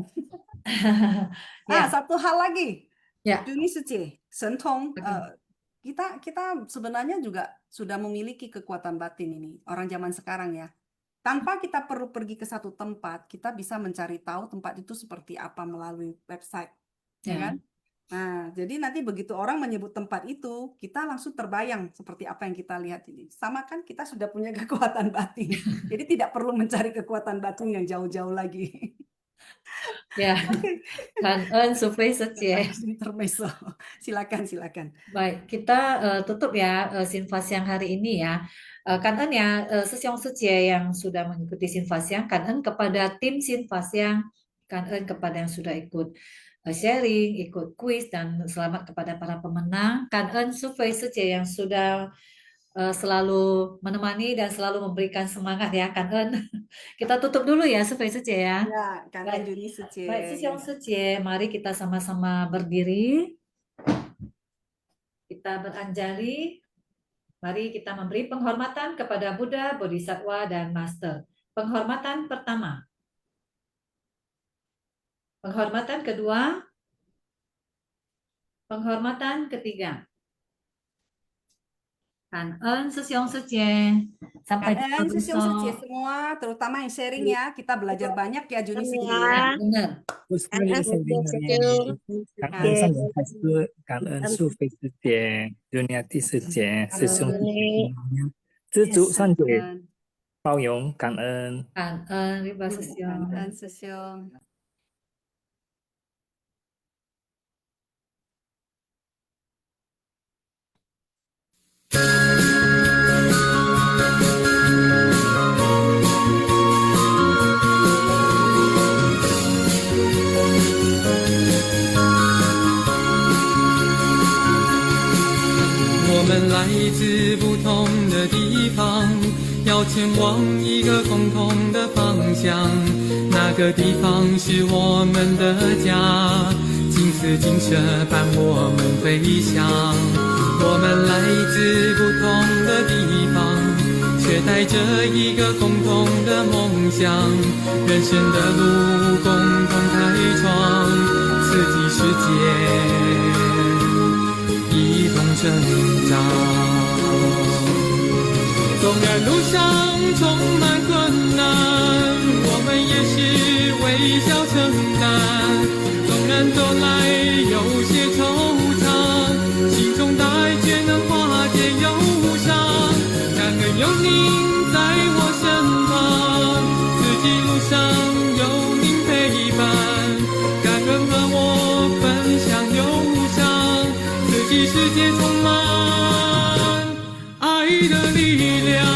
Speaker 2: Ya,
Speaker 4: Satu hal lagi.
Speaker 2: ya.
Speaker 4: Juni Suci, Sentong,
Speaker 2: Oke.
Speaker 4: kita sebenarnya juga sudah memiliki kekuatan batin ini, orang zaman sekarang ya. Tanpa kita perlu pergi ke satu tempat, kita bisa mencari tahu tempat itu seperti apa melalui website, ya
Speaker 2: Ya.
Speaker 4: kan? Nah, jadi nanti begitu orang menyebut tempat itu, kita langsung terbayang seperti apa yang kita lihat ini. Sama kan kita sudah punya kekuatan batin. Jadi tidak perlu mencari kekuatan batin yang jauh-jauh lagi.
Speaker 2: Ya,
Speaker 4: Oke.
Speaker 2: Kanen survei setie.
Speaker 4: Harus intermezzo. Silakan.
Speaker 2: Baik, kita tutup ya Sinfa Siang hari ini ya. Kanen ya, Sesiong Setie yang sudah mengikuti Sinfa Siang, Kanen kepada tim Sinfa Siang, Kanen kepada yang sudah ikut sharing, ikut kuis, dan selamat kepada para pemenang. Kanen survei Setie yang sudah selalu menemani dan selalu memberikan semangat ya, Kanen. Kita tutup dulu ya survei Setie ya.
Speaker 4: Ya, karena
Speaker 2: Baik,
Speaker 4: Juni Suci.
Speaker 2: baik Sesiong Setie, mari kita sama-sama berdiri. Kita beranjali. Mari kita memberi penghormatan kepada Buddha, Bodhisattva, dan Master. Penghormatan pertama. Penghormatan kedua. Penghormatan ketiga. Kanen Sesiong Setie. Sampai jumpa
Speaker 4: Kan Sesiong Suci
Speaker 2: besok.
Speaker 4: semua, terutama yang sharing ya, kita belajar banyak ya Juni Suci.
Speaker 2: Ya, benar.
Speaker 3: 不是那些人感恩上人开始，感恩苏菲师姐、刘尼亚第四节、师兄弟姐，知足善解，
Speaker 4: Kan,
Speaker 3: 包容感恩。
Speaker 2: Kanen Riba Sesiong.
Speaker 4: kan Sesiong.
Speaker 3: 自不同的地方，要前往一个共同的方向。那个地方是我们的家，金丝金蛇伴我们飞翔。我们来自不同的地方，却带着一个共同的梦想。人生的路共同开创，四季世界一同成长。纵然路上充满困难，我们也是微笑承担。纵然走来有些惆怅，心中的爱却能化解忧伤。感恩有您在我身旁，四季路上有您陪伴。感恩和我分享忧伤，四季世界充满爱的力量。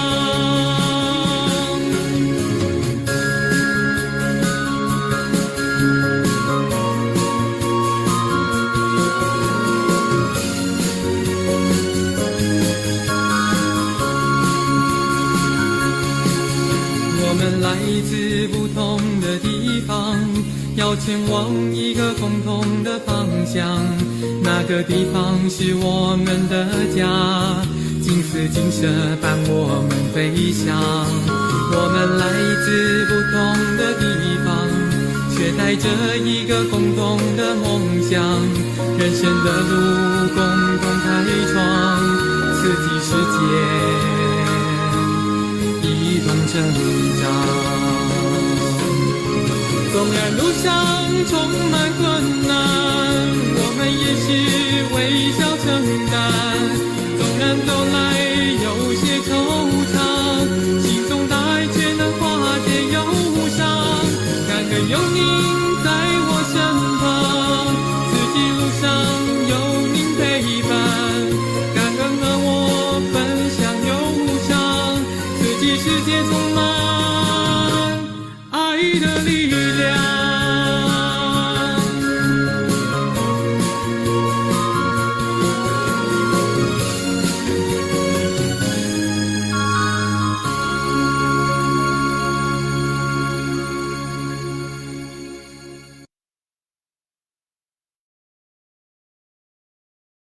Speaker 3: 我们来自不同的地方，要前往一个共同的方向。那个地方是我们的家，金丝金蛇伴我们飞翔。我们来自不同的地方，却带着一个共同的梦想。人生的路共同开创，四季世界一同成长。纵然路上充满困难，我们也是微笑承担。纵然走来有些惆怅，心中的爱却能化解忧伤。感恩有您在我身旁，四季路上有您陪伴。感恩和我分享忧伤，四季世界充满爱的力量。